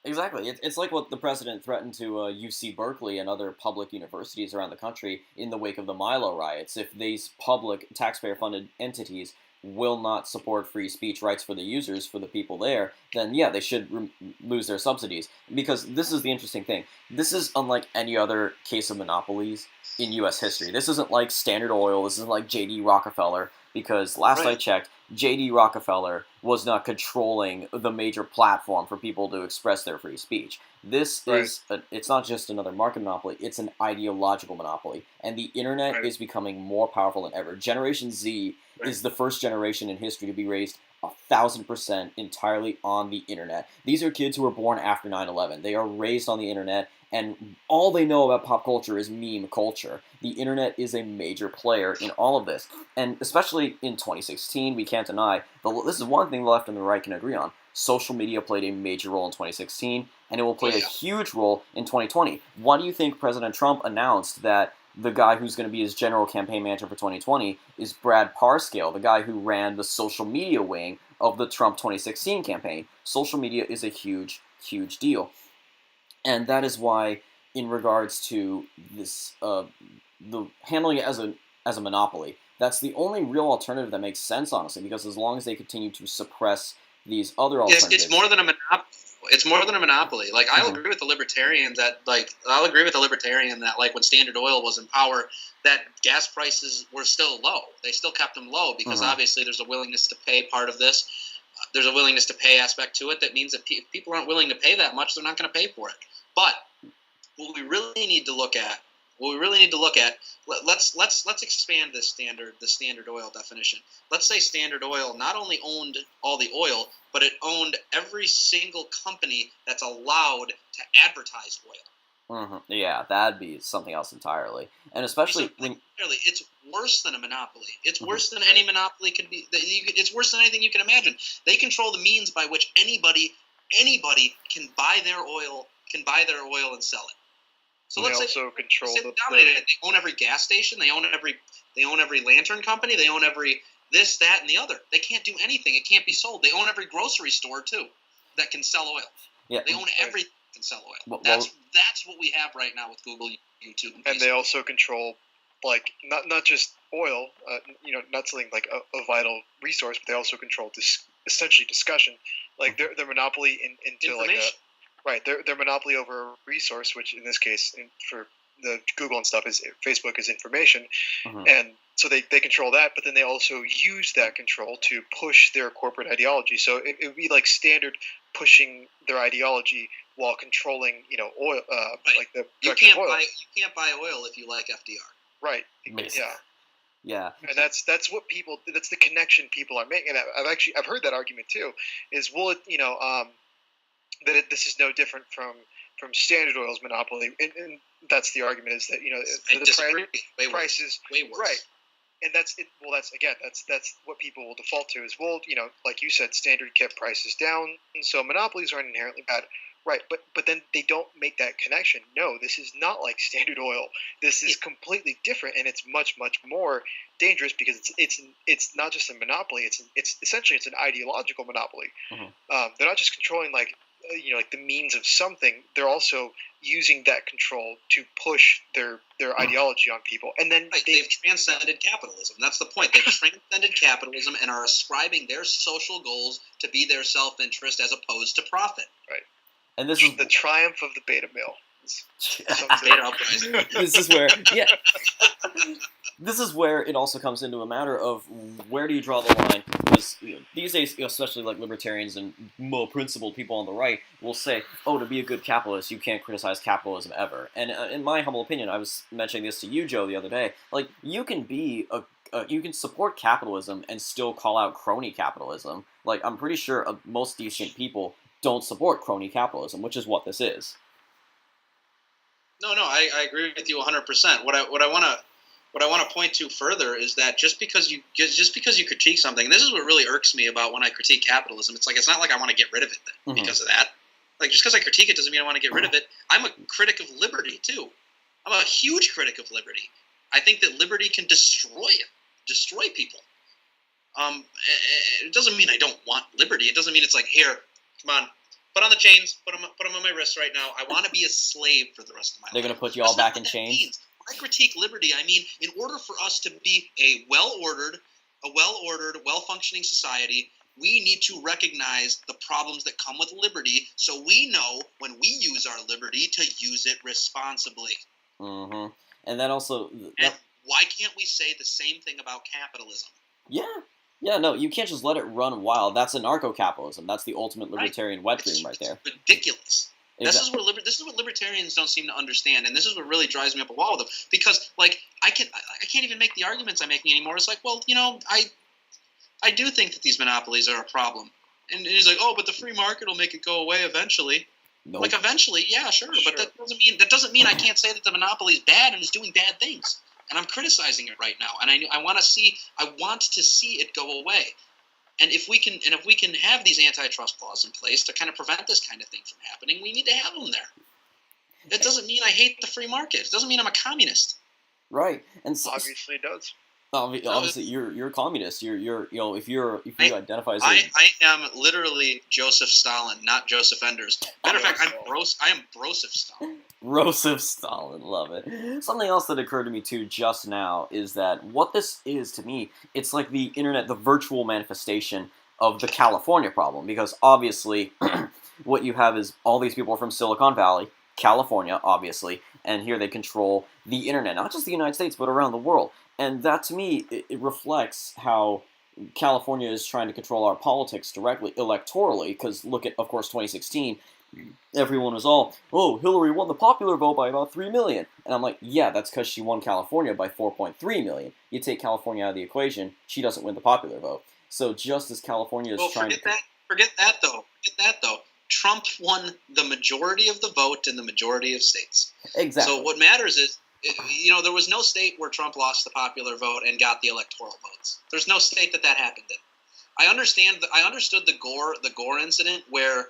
Exactly. It's like what the president threatened to UC Berkeley and other public universities around the country in the wake of the Milo riots. If these public taxpayer-funded entities will not support free speech rights for the users, for the people there, then they should lose their subsidies. Because this is the interesting thing. This is unlike any other case of monopolies in U.S. history. This isn't like Standard Oil. This isn't like J.D. Rockefeller. because last I Right. checked, J.D. Rockefeller was not controlling the major platform for people to express their free speech. This Right. is it's not just another market monopoly, it's an ideological monopoly, and the internet Right. is becoming more powerful than ever. Generation Z Right. is the first generation in history to be raised 1,000% entirely on the internet. These are kids who were born after 9/11. They are raised on the internet, and all they know about pop culture is meme culture. The internet is a major player in all of this, and especially in 2016, we can't deny. This is one thing the left and the right can agree on. Social media played a major role in 2016, and it will play Oh, a yeah. huge role in 2020. Why do you think President Trump announced that the guy who's going to be his general campaign manager for 2020 is Brad Parscale, the guy who ran the social media wing of the Trump 2016 campaign? Social media is a huge, huge deal. And that is why, in regards to this, the handling it as a monopoly, that's the only real alternative that makes sense, honestly. Because as long as they continue to suppress these other alternatives, It's more than a monopoly. It's more than a monopoly. Like I'll Mhm. agree with the libertarians that I'll agree with the libertarian that like when Standard Oil was in power, that gas prices were still low. They still kept them low because Mhm. obviously there's a willingness to pay part of this. There's a willingness to pay aspect to it that means that if people aren't willing to pay that much, they're not going to pay for it. But what we really need to look at, let's expand this the Standard Oil definition. Let's say Standard Oil not only owned all the oil, but it owned every single company that's allowed to advertise oil. Yeah, that'd be something else entirely. And especially So when clearly, it's worse than a monopoly. It's Mhm. worse than any monopoly could be. It's worse than anything you can imagine. They control the means by which anybody can buy their oil and sell it. So They let's say also control they the dominated it. They own every gas station. They own every lantern company. They own every this, that, and the other. They can't do anything. It can't be sold. They own every grocery store too that can sell oil. yeah, They own everything that can sell oil. Well- That's what we have right now with Google, YouTube, and and they Facebook. also control like not just oil, not something like a vital resource, but they also control essentially discussion, like their monopoly into like a Information. right their monopoly over a resource, which in this case for the Google and stuff is Facebook is information, Mhm. and so they control that, but then they also use that control to push their corporate ideology. So it would be like Standard pushing their ideology while controlling oil, Right. like the You production of can't oil. buy oil if you like FDR. Right. Makes- Yeah. yeah, And that's the connection people are making. And I've heard that argument too. Is this is no different from Standard Oil's monopoly, and that's the argument is that I the disagree. Way worse. prices Way worse. right. And that's it. Well, that's what people will default to is like you said, Standard kept prices down, and so monopolies aren't inherently bad, right? But then they don't make that connection. No, this is not like Standard Oil. This is completely different, and it's much more dangerous because it's not just a monopoly. It's essentially an ideological monopoly. Mhm. They're not just controlling like the means of something. They're also using that control to push their ideology on people, and then Right, they've transcended capitalism. That's the point. They've transcended capitalism and are ascribing their social goals to be their self-interest as opposed to profit. and this is the triumph of the beta male. Beta uprising. this is where this is where it also comes into a matter of where do you draw the line, because these days, especially like libertarians and more principled people on the right will say, oh, to be a good capitalist you can't criticize capitalism ever. And in my humble opinion, I was mentioning this to you, Joe, the other day, like you can be you can support capitalism and still call out crony capitalism. Like I'm pretty sure most decent people don't support crony capitalism, which is what this is. No, I agree with you 100%. What I want to point to further is that just because you critique something, and this is what really irks me about when I critique capitalism. It's not like I want to get rid of it Mhm. because of that. Like just because I critique it doesn't mean I want to get rid of it. I'm a critic of liberty too. I'm a huge critic of liberty. I think that liberty can destroy people. It doesn't mean I don't want liberty. It doesn't mean it's like, here, come on, put on the chains, put them on my wrists right now. I want to be a slave for the rest of my life. They're going to put you all That's not back what in that chains. means. When I critique liberty, I mean in order for us to be a well-ordered, well-functioning society, we need to recognize the problems that come with liberty, so we know when we use our liberty to use it responsibly. And then also And why can't we say the same thing about capitalism? Yeah. Yeah, no, you can't just let it run wild. That's anarcho-capitalism. That's the ultimate Right? libertarian wet It's dream right there. ridiculous. Exactly. This is what libertarians don't seem to understand, and this is what really drives me up a wall with them. Because like I can't even make the arguments I'm making anymore. It's like, well, I do think that these monopolies are a problem. And he's like, oh, but the free market will make it go away eventually. Nope. Like eventually, yeah, sure, but that doesn't mean I can't say that the monopoly is bad and is doing bad things. And I'm criticizing it right now, and I want to see it go away. And if we can have these antitrust laws in place to kind of prevent this kind of thing from happening, we need to have them there. It doesn't mean I hate the free market. It doesn't mean I'm a communist. Right. And Obviously, it does. obviously you're a communist. You're if you identify as I am literally Joseph Stalin, not Joseph Enders. Matter of fact, I am Broseph Stalin. Joseph Stalin, love it. Something else that occurred to me too just now is that what this is to me, it's like the internet, the virtual manifestation of the California problem, because obviously what you have is all these people from Silicon Valley, California, obviously, and here they control the internet, not just the United States, but around the world. And that to me, it reflects how California is trying to control our politics directly, electorally, because look at, of course, 2016, everyone was all, oh, Hillary won the popular vote by about 3 million. And I'm like, yeah, that's because she won California by 4.3 million. You take California out of the equation, she doesn't win the popular vote. So just as California is trying to... Forget that, though. Trump won the majority of the vote in the majority of states. Exactly. So what matters is, there was no state where Trump lost the popular vote and got the electoral votes. There's no state that happened in. I understood the Gore incident where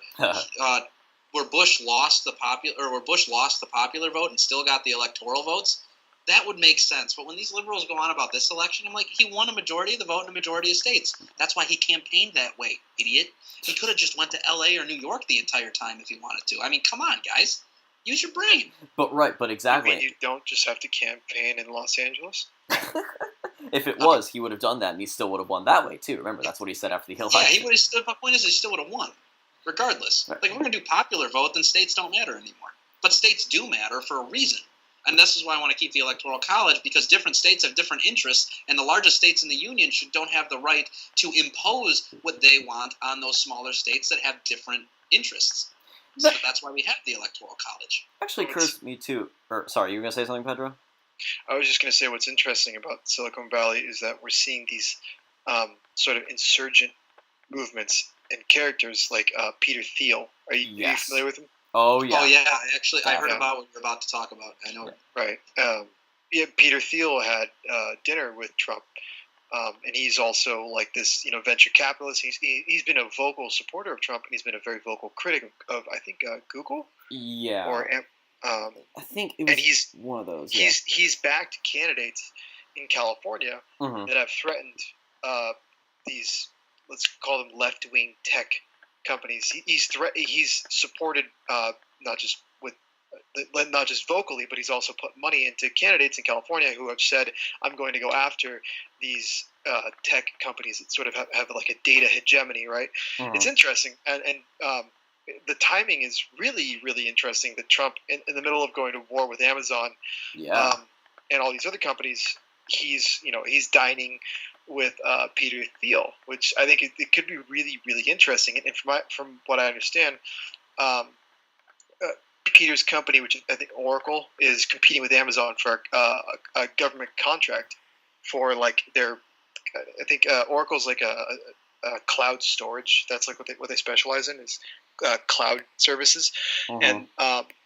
Bush lost the popular vote and still got the electoral votes. That would make sense. But when these liberals go on about this election, I'm like, he won a majority of the vote in a majority of states. That's why he campaigned that way, idiot. He could have just went to L.A. or New York the entire time if he wanted to. I mean, come on, guys. Use your brain. But exactly. I mean, you don't just have to campaign in Los Angeles? If it was, he would have done that, and he still would have won that way, too. Remember, that's what he said after the election. Yeah, he would have. My point is, he still would have won, regardless. Right. Like, if we're going to do popular vote, then states don't matter anymore. But states do matter for a reason. And this is why I want to keep the Electoral College, because different states have different interests, and the largest states in the Union don't have the right to impose what they want on those smaller states that have different interests. So that's why we have the Electoral College. Actually occurs to me, too. Sorry, you were going to say something, Pedro? I was just going to say what's interesting about Silicon Valley is that we're seeing these sort of insurgent movements and characters like Peter Thiel. Are you familiar with him? Oh, yeah. Oh, yeah. I heard about what you're about to talk about. I know. Right. Peter Thiel had dinner with Trump, and he's also like this, venture capitalist. He's been a vocal supporter of Trump, and he's been a very vocal critic of I think, Google. Yeah. Or I think it was he's one of those. Yeah. He's backed candidates in California that have threatened these, let's call them left-wing tech companies. He's supported not just vocally, but he's also put money into candidates in California who have said, I'm going to go after these tech companies that sort of have like a data hegemony, right? It's interesting. And the timing is really, really interesting that Trump, in the middle of going to war with Amazon and all these other companies, he's dining with Peter Thiel, which I think it could be really, really interesting. And from what I understand, Peter's company, which I think Oracle, is competing with Amazon for a government contract for like their. I think Oracle's like a cloud storage. That's like what they specialize in is cloud services, and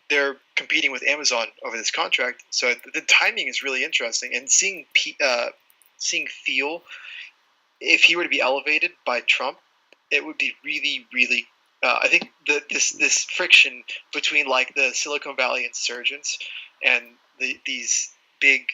they're competing with Amazon over this contract. So the timing is really interesting, and seeing Thiel, if he were to be elevated by Trump, it would be really, really. I think this friction between like the Silicon Valley insurgents and these big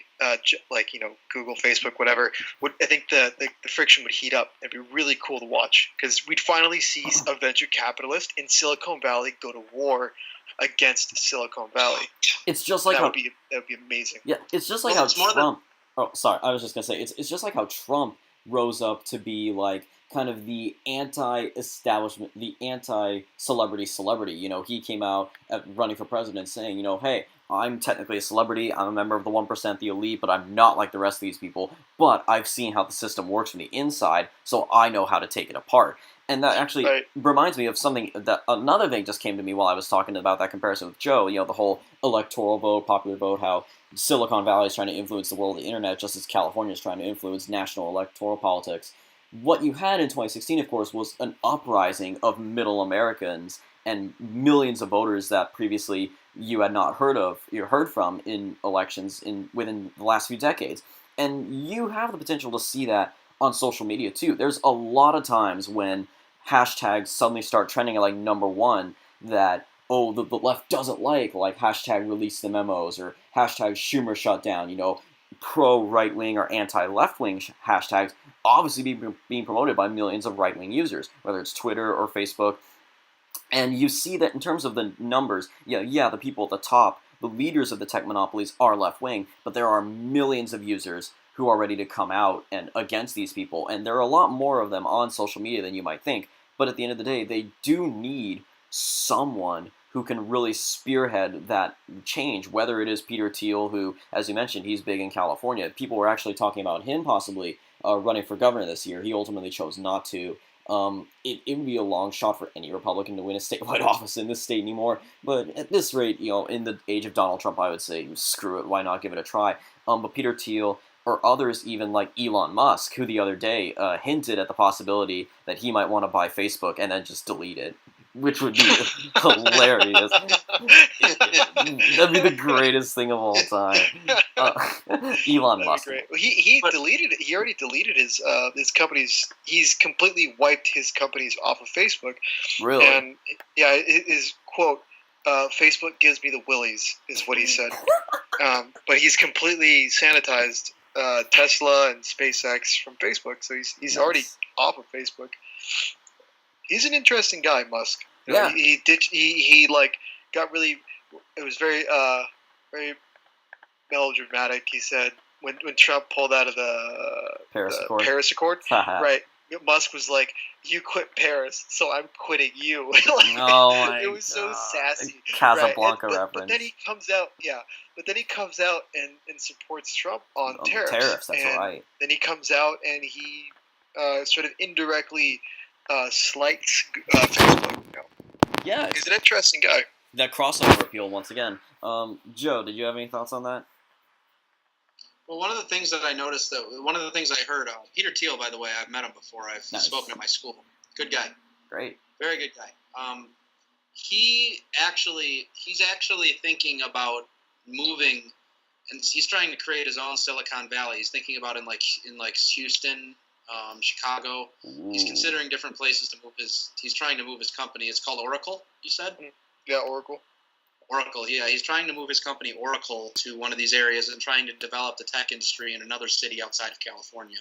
Google, Facebook, whatever, I think the friction would heat up. It'd be really cool to watch because we'd finally see a venture capitalist in Silicon Valley go to war against Silicon Valley. It's just like that would be amazing. Yeah, it's just like how Trump. Oh, sorry, I was just gonna say it's just like how Trump rose up to be like kind of the anti-establishment, the anti-celebrity. He came out running for president saying, hey, I'm technically a celebrity. I'm a member of the 1%, the elite, but I'm not like the rest of these people. But I've seen how the system works from the inside, so I know how to take it apart. And that actually reminds me of something that another thing just came to me while I was talking about that comparison with Joe. The whole electoral vote, popular vote, how Silicon Valley is trying to influence the world of the internet, just as California is trying to influence national electoral politics. What you had in 2016, of course, was an uprising of middle Americans and millions of voters that previously you had not heard from in elections within the last few decades. And you have the potential to see that on social media too. There's a lot of times when hashtags suddenly start trending at like number one that the left doesn't like hashtag release the memos or hashtag Schumer shut down, pro right wing or anti left wing hashtags obviously being promoted by millions of right wing users, whether it's Twitter or Facebook. And you see that in terms of the numbers, the people at the top, the leaders of the tech monopolies are left wing, but there are millions of users who are ready to come out and against these people, and there are a lot more of them on social media than you might think. But at the end of the day, they do need someone who can really spearhead that change, whether it is Peter Thiel, who, as you mentioned, he's big in California. People were actually talking about him possibly running for governor this year. He ultimately chose not to. It would be a long shot for any Republican to win a statewide office in this state anymore. But at this rate, in the age of Donald Trump, I would say screw it, why not give it a try? But Peter Thiel, or others even like Elon Musk, who the other day hinted at the possibility that he might want to buy Facebook and then just delete it, which would be hilarious. That'd be the greatest thing of all time. Elon Musk. Great. He deleted it. He already deleted his companies. He's completely wiped his companies off of Facebook. Really? And yeah, his quote, "Facebook gives me the willies," is what he said. But he's completely sanitized Tesla and SpaceX from Facebook, so he's already off of Facebook. He's an interesting guy, Musk. Yeah. He got really. It was very melodramatic. He said when Trump pulled out of the Paris Accord, right? Musk was like, "You quit Paris, so I'm quitting you." It was so sassy. Casablanca right? reference. But then he comes out, and supports Trump on tariffs. Tariffs, that's and right. Then he comes out and he sort of indirectly slights Facebook. Yeah, he's an interesting guy. That crossover appeal once again. Joe, did you have any thoughts on that? Well, one of the things that I noticed, one of the things I heard, Peter Thiel, by the way, I've met him before. I've spoken at my school. Good guy. Great. Very good guy. He's actually thinking about moving, and he's trying to create his own Silicon Valley. He's thinking about in Houston, Chicago. Ooh. He's considering different places to move he's trying to move his company. It's called Oracle, you said? Yeah, Oracle. Oracle, yeah. He's trying to move his company Oracle to one of these areas and trying to develop the tech industry in another city outside of California.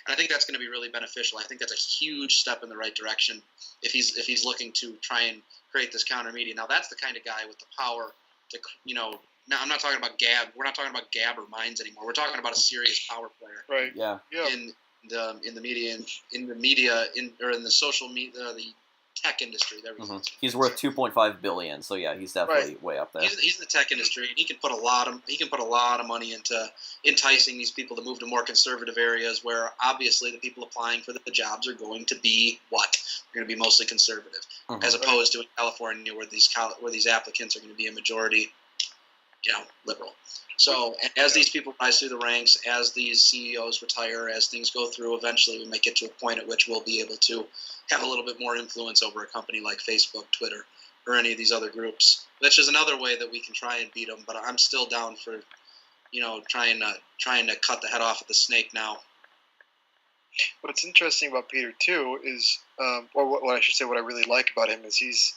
And I think that's going to be really beneficial. I think that's a huge step in the right direction if he's looking to try and create this counter media. Now, that's the kind of guy with the power to, now I'm not talking about Gab. We're not talking about Gab or Minds anymore. We're talking about a serious power player. Right. Yeah. In the social media, the tech industry. There we go. He's worth $2.5 billion, so yeah, he's definitely way up there. He's in the tech industry, and he can put a lot of money into enticing these people to move to more conservative areas, where obviously the people applying for the jobs are going to be what? They're going to be mostly conservative, as opposed to in California, where these applicants are going to be a majority, liberal. So as these people rise through the ranks, as these CEOs retire, as things go through, eventually we might get to a point at which we'll be able to have a little bit more influence over a company like Facebook, Twitter, or any of these other groups. Which is another way that we can try and beat them. But I'm still down for, trying to cut the head off of the snake now. What's interesting about Peter too is, or what I should say, what I really like about him is he's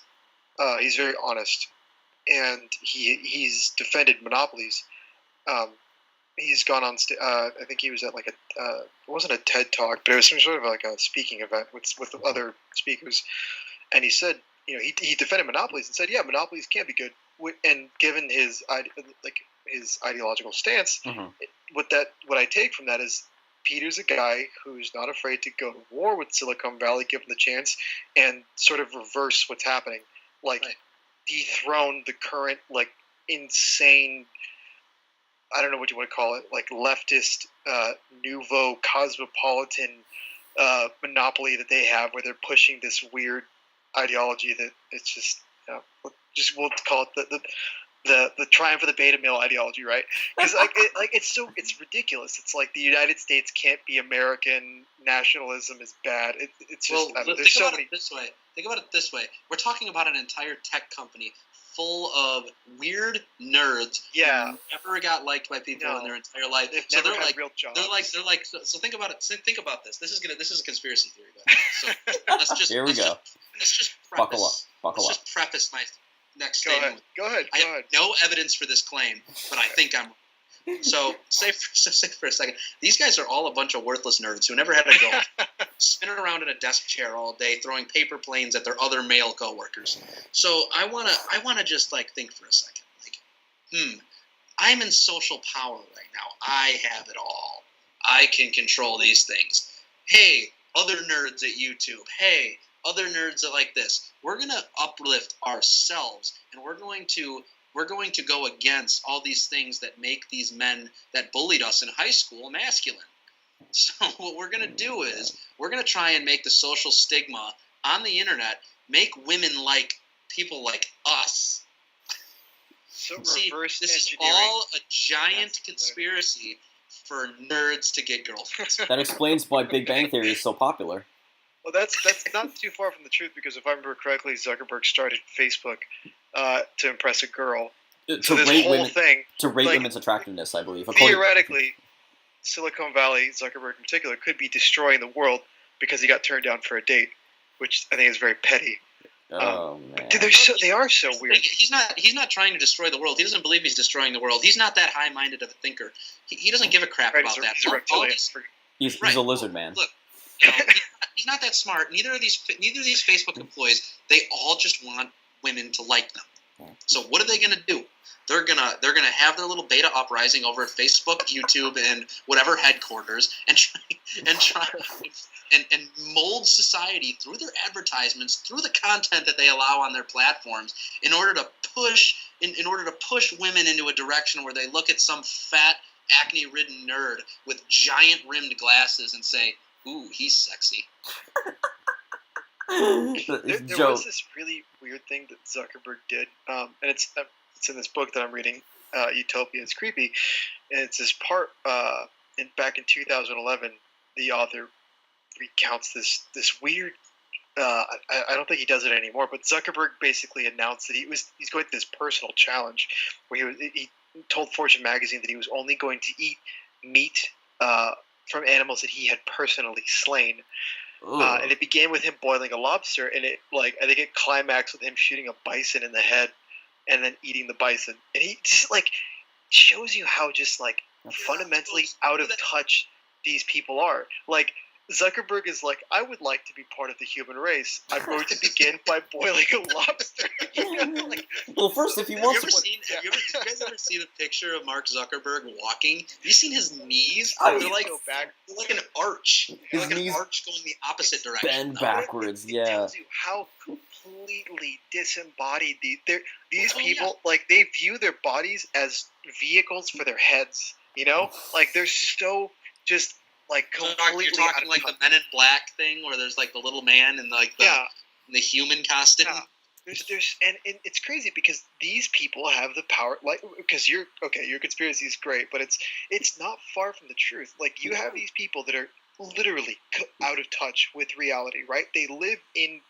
very honest, and he's defended monopolies. He's gone on. I think he was at it wasn't a TED talk, but it was some sort of a speaking event with other speakers, and he said, he defended monopolies and said, yeah, monopolies can be good, and given his ideological stance, what I take from that is Peter's a guy who's not afraid to go to war with Silicon Valley, given the chance, and sort of reverse what's happening, like Right. dethrone the current like insane. I don't know what you want to call it, like leftist, nouveau cosmopolitan monopoly that they have, where they're pushing this weird ideology that it's just, we'll call it the triumph of the beta male ideology, right? Because it's ridiculous. It's like the United States can't be American. Nationalism is bad. It's just there's so many. Think about it this way. We're talking about an entire tech company full of weird nerds Yeah. who never got liked by people No. in their entire life. They've So never they're had like, real jobs. so think about it. Think about this. This is a conspiracy theory. By the way. So Here we go. Let's just Buckle up. Buckle up. Let's just preface my next Go statement. ahead. Go ahead. I Go have ahead. no evidence for this claim, but I think I'm. So say for a second, these guys are all a bunch of worthless nerds who never had a goal, spinning around in a desk chair all day, throwing paper planes at their other male coworkers. So I wanna just like think for a second, like, I'm in social power right now. I have it all. I can control these things. Hey, other nerds at YouTube. Hey, other nerds that like this. We're gonna uplift ourselves, and we're going to go against all these things that make these men that bullied us in high school masculine. So what we're going to do is we're going to try and make the social stigma on the internet make women like people like us. So See, reverse this is engineering. all a giant That's conspiracy for nerds to get girlfriends. That explains why Big Bang Theory is so popular. Well, that's not too far from the truth, because if I remember correctly, Zuckerberg started Facebook to impress a girl. To So this rate whole women, thing, to rate like, women's attractiveness, I believe. According, theoretically, Silicon Valley, Zuckerberg in particular, could be destroying the world because he got turned down for a date, which I think is very petty. oh man. Dude, they are so weird. He's not trying to destroy the world. He doesn't believe he's destroying the world. He's not that high-minded of a thinker. He doesn't give a crap Right, about that. he's a All reptilian. these- He's Right. a lizard man. Look, he's not that smart. Neither of these Facebook employees. They all just want women to like them. So what are they going to do? They're gonna have their little beta uprising over at Facebook, YouTube, and whatever headquarters, and try and mold society through their advertisements, through the content that they allow on their platforms, in order to push women into a direction where they look at some fat, acne-ridden nerd with giant rimmed glasses and say, "Ooh, he's sexy." There Joe, was this really weird thing that Zuckerberg did, and it's in this book that I'm reading, Utopia is Creepy, and it's this part back in 2011. The author recounts this weird. I don't think he does it anymore, but Zuckerberg basically announced that he's going through this personal challenge where he told Fortune magazine that he was only going to eat meat from animals that he had personally slain. And it began with him boiling a lobster, and I think it climaxed with him shooting a bison in the head and then eating the bison. And he just shows you how just fundamentally out of touch these people are. Like, Zuckerberg is like, I would like to be part of the human race. I'm going to begin by boiling a lobster. well, first, if you Have want you guys ever seen a picture of Mark Zuckerberg walking? Have you seen his knees? Oh, They're like go back. they're like an arch. His They're like knees an arch going the opposite direction. bend backwards, It yeah. tells you how completely disembodied these Oh, people, they view their bodies as vehicles for their heads, they're so just completely You're talking out like of the touch. Men in Black thing, where there's the little man and the human costume. Yeah. There's and it's crazy because these people have the power, because your conspiracy is great, but it's not far from the truth. Like, you have these people that are literally out of touch with reality, right? They live in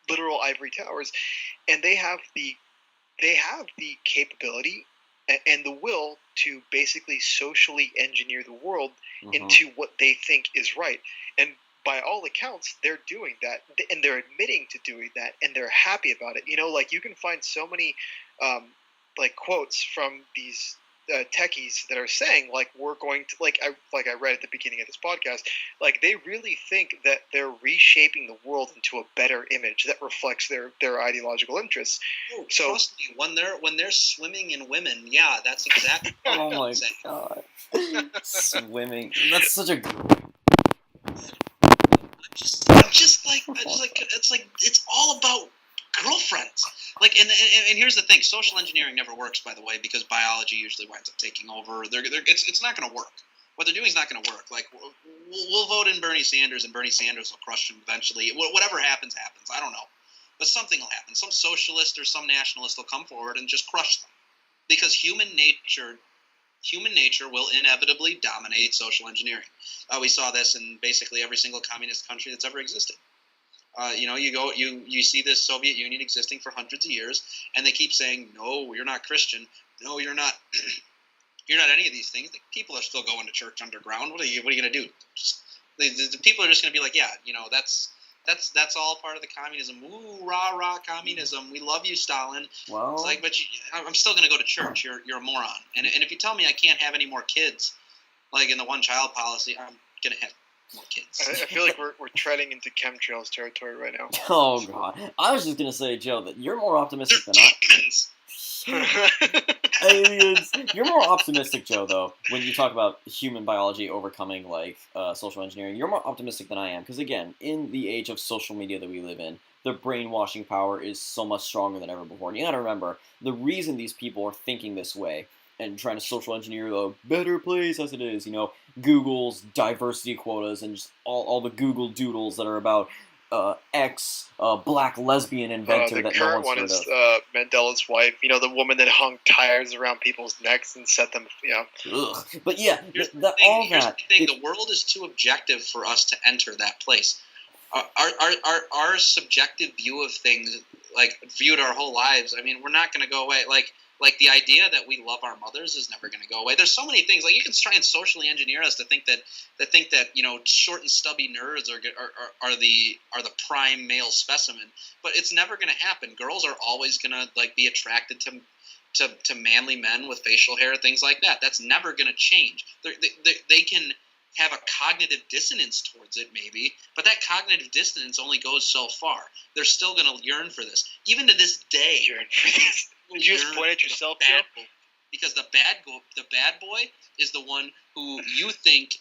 literal ivory towers, and they have the capability and the will to basically socially engineer the world into what they think is right. And by all accounts, they're doing that, and they're admitting to doing that, and they're happy about it. You can find so many quotes from these techies that are saying, we're going to, I read at the beginning of this podcast, they really think that they're reshaping the world into a better image that reflects their ideological interests. Oh, So- trust me, when they're swimming in women, yeah, that's exactly what Oh I'm my saying. god. Swimming. That's such a just like it's all about girlfriends. Like, and here's the thing: social engineering never works, by the way, because biology usually winds up taking over. It's not going to work. What they're doing is not going to work. Like, we'll vote in Bernie Sanders, and Bernie Sanders will crush him eventually. Whatever happens. I don't know, but something will happen. Some socialist or some nationalist will come forward and just crush them, because human nature will inevitably dominate social engineering. We saw this in basically every single communist country that's ever existed. You see the Soviet Union existing for hundreds of years, and they keep saying, "No, you're not Christian. No, you're not. You're not any of these things." The people are still going to church underground. What are you going to do? The people are just going to be like, "Yeah, that's all part of the communism. Ooh, rah rah communism. We love you, Stalin." Well, it's like, but I'm still going to go to church. You're a moron. And if you tell me I can't have any more kids, like in the one-child policy, I'm going to have more kids. I feel like we're treading into chemtrails territory right now. Oh God! I was just gonna say, Joe, that you're more optimistic than demons. Aliens. You're more optimistic, Joe, though, when you talk about human biology overcoming social engineering. You're more optimistic than I am, because again, in the age of social media that we live in, the brainwashing power is so much stronger than ever before. And you gotta remember, the reason these people are thinking this way and trying to social engineer a better place as it is, Google's diversity quotas and just all the Google doodles that are about black lesbian inventor that no one's heard of. The current one is Mandela's wife. The woman that hung tires around people's necks and set them. Ugh. But yeah, the world is too objective for us to enter that place. Our subjective view of things, viewed our whole lives. I mean, we're not going to go away. Like the idea that we love our mothers is never going to go away. There's so many things. Like, you can try and socially engineer us to think that short and stubby nerds are the prime male specimen, but it's never going to happen. Girls are always going to be attracted to manly men with facial hair, things like that. That's never going to change. They can have a cognitive dissonance towards it, maybe, but that cognitive dissonance only goes so far. They're still going to yearn for this, even to this day. Yearn for this. Did you just point at yourself, Joe? Because the bad boy is the one who you think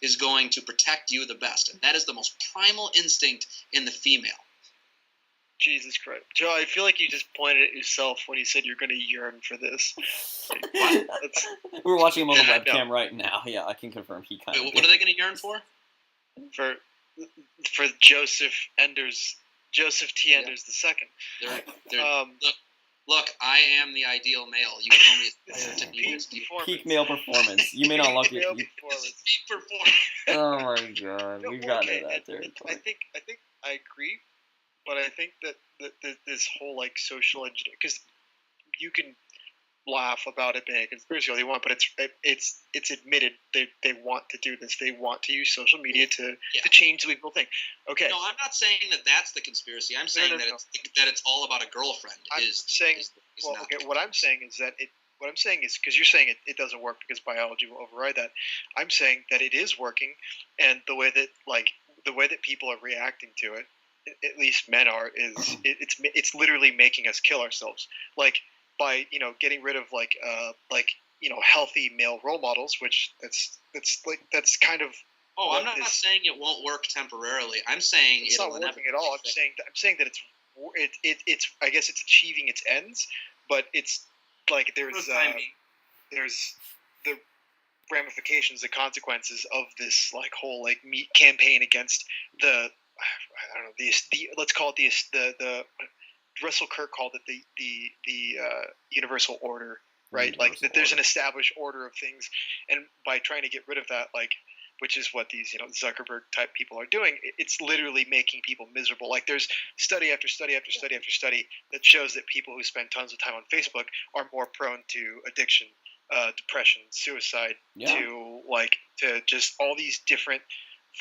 is going to protect you the best, and that is the most primal instinct in the female. Jesus Christ, Joe! I feel like you just pointed at yourself when you said you're going to yearn for this. We're watching him on the webcam right now. Yeah, I can confirm he kind of. What are they going to yearn for? For Joseph T. Enders II. Look, I am the ideal male. You can only aspire to be this peak male performance. You may not like it. Peak performance. Oh my God, we've gotten to that there. I think I agree, but I think that this whole social engineering, because you can laugh about it being a conspiracy all you want, but it's admitted they want to do this. They want to use social media to change the way people think. Okay. No, I'm not saying that that's the conspiracy. I'm saying that it's all about a girlfriend. What I'm saying is because you're saying it doesn't work because biology will override that. I'm saying that it is working, and the way that people are reacting to it, at least men are, is it's literally making us kill ourselves. By getting rid of healthy male role models, which that's kind of. Oh, I'm not saying it won't work temporarily. I'm saying it's not working at all. I'm saying that it's I guess it's achieving its ends, but it's there's the ramifications, the consequences of this whole meat campaign against the let's call it the Russell Kirk called it the universal order, right? That there's an established order of things, and by trying to get rid of that, which is what these Zuckerberg type people are doing, it's literally making people miserable. There's study after study after study after study that shows that people who spend tons of time on Facebook are more prone to addiction, depression, suicide, to just all these different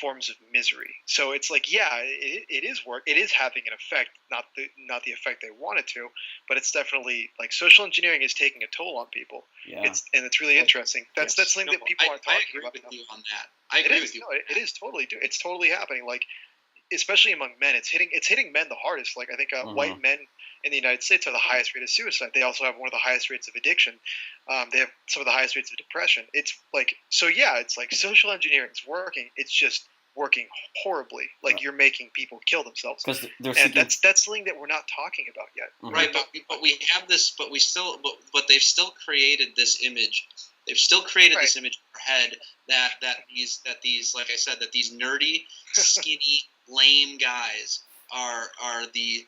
forms of misery. So it's it is work. It is having an effect, not the effect they want it to, but it's definitely social engineering is taking a toll on people. Yeah. It's really interesting. That's something that people aren't talking about. I agree with you on that. I agree with you. It is totally. It's totally happening. Especially among men, it's hitting men the hardest. I think white men in the United States are the highest rate of suicide. They also have one of the highest rates of addiction. They have some of the highest rates of depression. It's social engineering is working. It's just working horribly. Like you're making people kill themselves, because they're and seeking. that's something that we're not talking about yet. Mhm. Right, but we have this, but they've still created this image. They've still created this image in our head that these like I said, that these nerdy, skinny, lame guys are the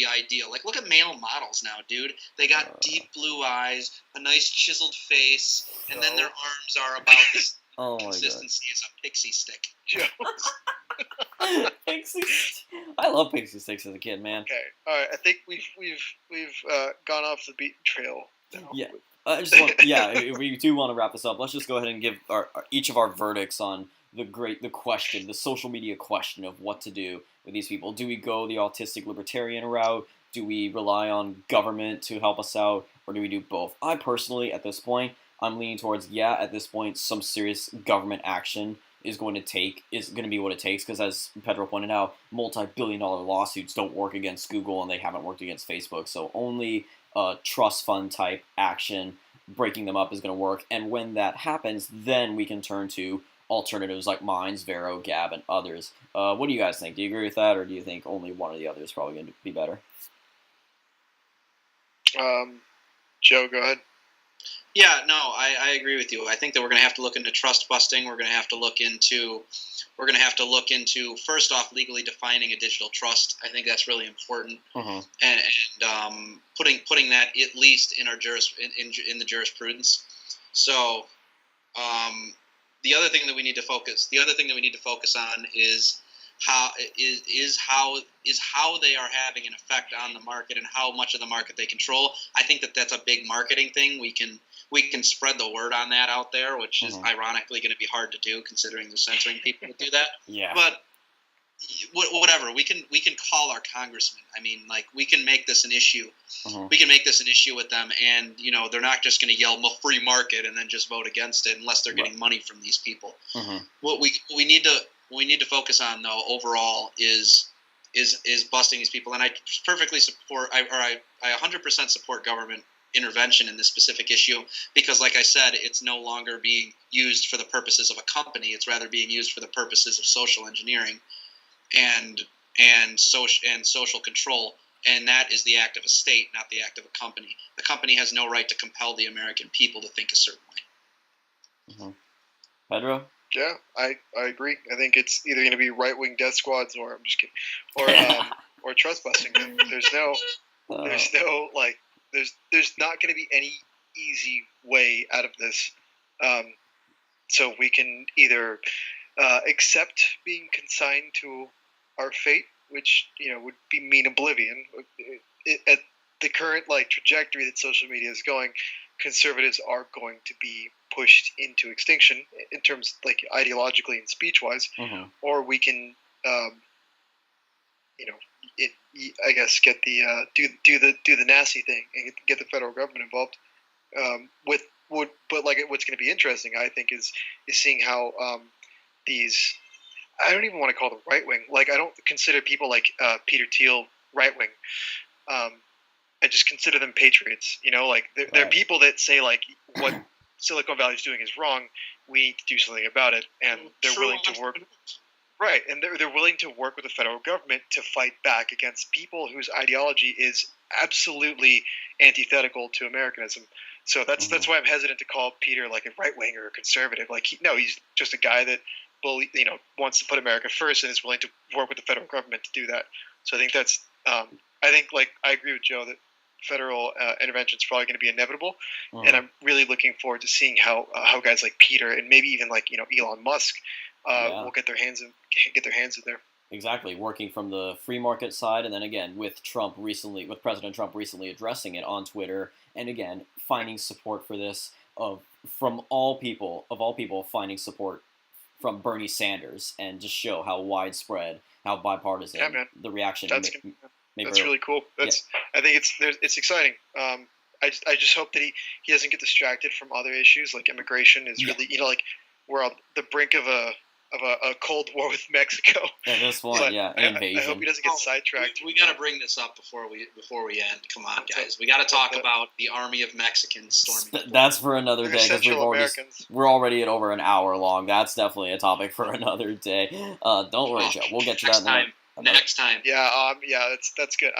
ideal. Like, look at male models now, dude. They got deep blue eyes, a nice chiseled face, and then their arms are about this Oh my god. consistency as a pixie stick. Pixie st- I love pixie sticks as a kid, man. Okay, all right. I think we've gone off the beaten trail. Now. Yeah. I just want, if we do want to wrap this up, let's just go ahead and give each of our verdicts on the social media question of what to do with these people. Do we go the autistic libertarian route? Do we rely on government to help us out? Or do we do both? I personally, at this point, I'm leaning towards, at this point, some serious government action is going to be what it takes, because as Pedro pointed out, multi-billion-dollar lawsuits don't work against Google, and they haven't worked against Facebook, so only trust fund type action, breaking them up, is going to work. And when that happens, then we can turn to alternatives like Minds, Vero, Gab, and others. What do you guys think? Do you agree with that, or do you think only one or the other is probably going to be better? Joe, go ahead. Yeah, no, I agree with you. I think that we're going to have to look into trust busting. We're going to have to look into first off, legally defining a digital trust. I think that's really important, and putting that at least in our in the jurisprudence. So, the other thing that we need to focus on is how they are having an effect on the market and how much of the market they control. I think that that's a big marketing thing. We can spread the word on that out there, which is ironically going to be hard to do considering they're censoring people to do that. Yeah. But whatever, we can call our congressman. I mean, like, we can make this an issue. We can make this an issue with them, and they're not just going to yell free market and then just vote against it unless they're getting money from these people. What we need to focus on, though, overall is busting these people. And I perfectly support, I 100% support government intervention in this specific issue, because, like I said, it's no longer being used for the purposes of a company. It's rather being used for the purposes of social engineering and social control. And that is the act of a state, not the act of a company. The company has no right to compel the American people to think a certain way. Pedro? Yeah, I agree. I think it's either going to be right-wing death squads, or I'm just kidding, or trust busting. There's not going to be any easy way out of this. So we can either accept being consigned to our fate, which would be mean oblivion. At the current trajectory that social media is going, conservatives are going to be pushed into extinction in terms ideologically and speech wise, or we can I guess get the do the nasty thing and get the federal government involved. But what's going to be interesting, I think, is seeing how these, I don't even want to call them right wing. I don't consider people like Peter Thiel right wing. I just consider them patriots. They're people that say what Silicon Valley is doing is wrong. We need to do something about it, and they're willing to work. Right, and they're willing to work with the federal government to fight back against people whose ideology is absolutely antithetical to Americanism. So that's why I'm hesitant to call Peter a right wing or a conservative. He's just a guy that wants to put America first and is willing to work with the federal government to do that. So I think that's I agree with Joe that federal intervention is probably going to be inevitable, and I'm really looking forward to seeing how guys like Peter and maybe even Elon Musk will get their hands in there. Exactly, working from the free market side, and then again with President Trump recently addressing it on Twitter, and again finding support for this from all people finding support from Bernie Sanders, and just show how widespread, how bipartisan the reaction. That's really cool. I think it's exciting. I just hope that he doesn't get distracted from other issues like immigration is really we're on the brink of a a Cold War with Mexico. At this point, But yeah, I invasion. hope he doesn't get sidetracked. We got to bring this up before we end. Come on, guys. We got to talk about the army of Mexicans storming. That's for another They're day because Central Americans. we're already at over an hour long. That's definitely a topic for another day. Don't worry, Joe. We'll get to that next time. Yeah, that's good.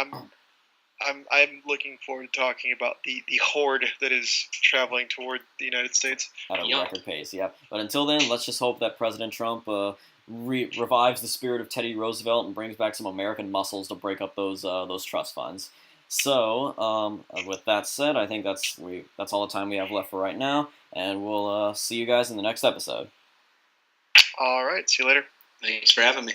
I'm looking forward to talking about the horde that is traveling toward the United States at a record pace. Yeah, but until then, let's just hope that President Trump revives the spirit of Teddy Roosevelt and brings back some American muscles to break up those trust funds. So, with that said, I think that's all the time we have left for right now, and we'll see you guys in the next episode. All right, see you later. Thanks for having me.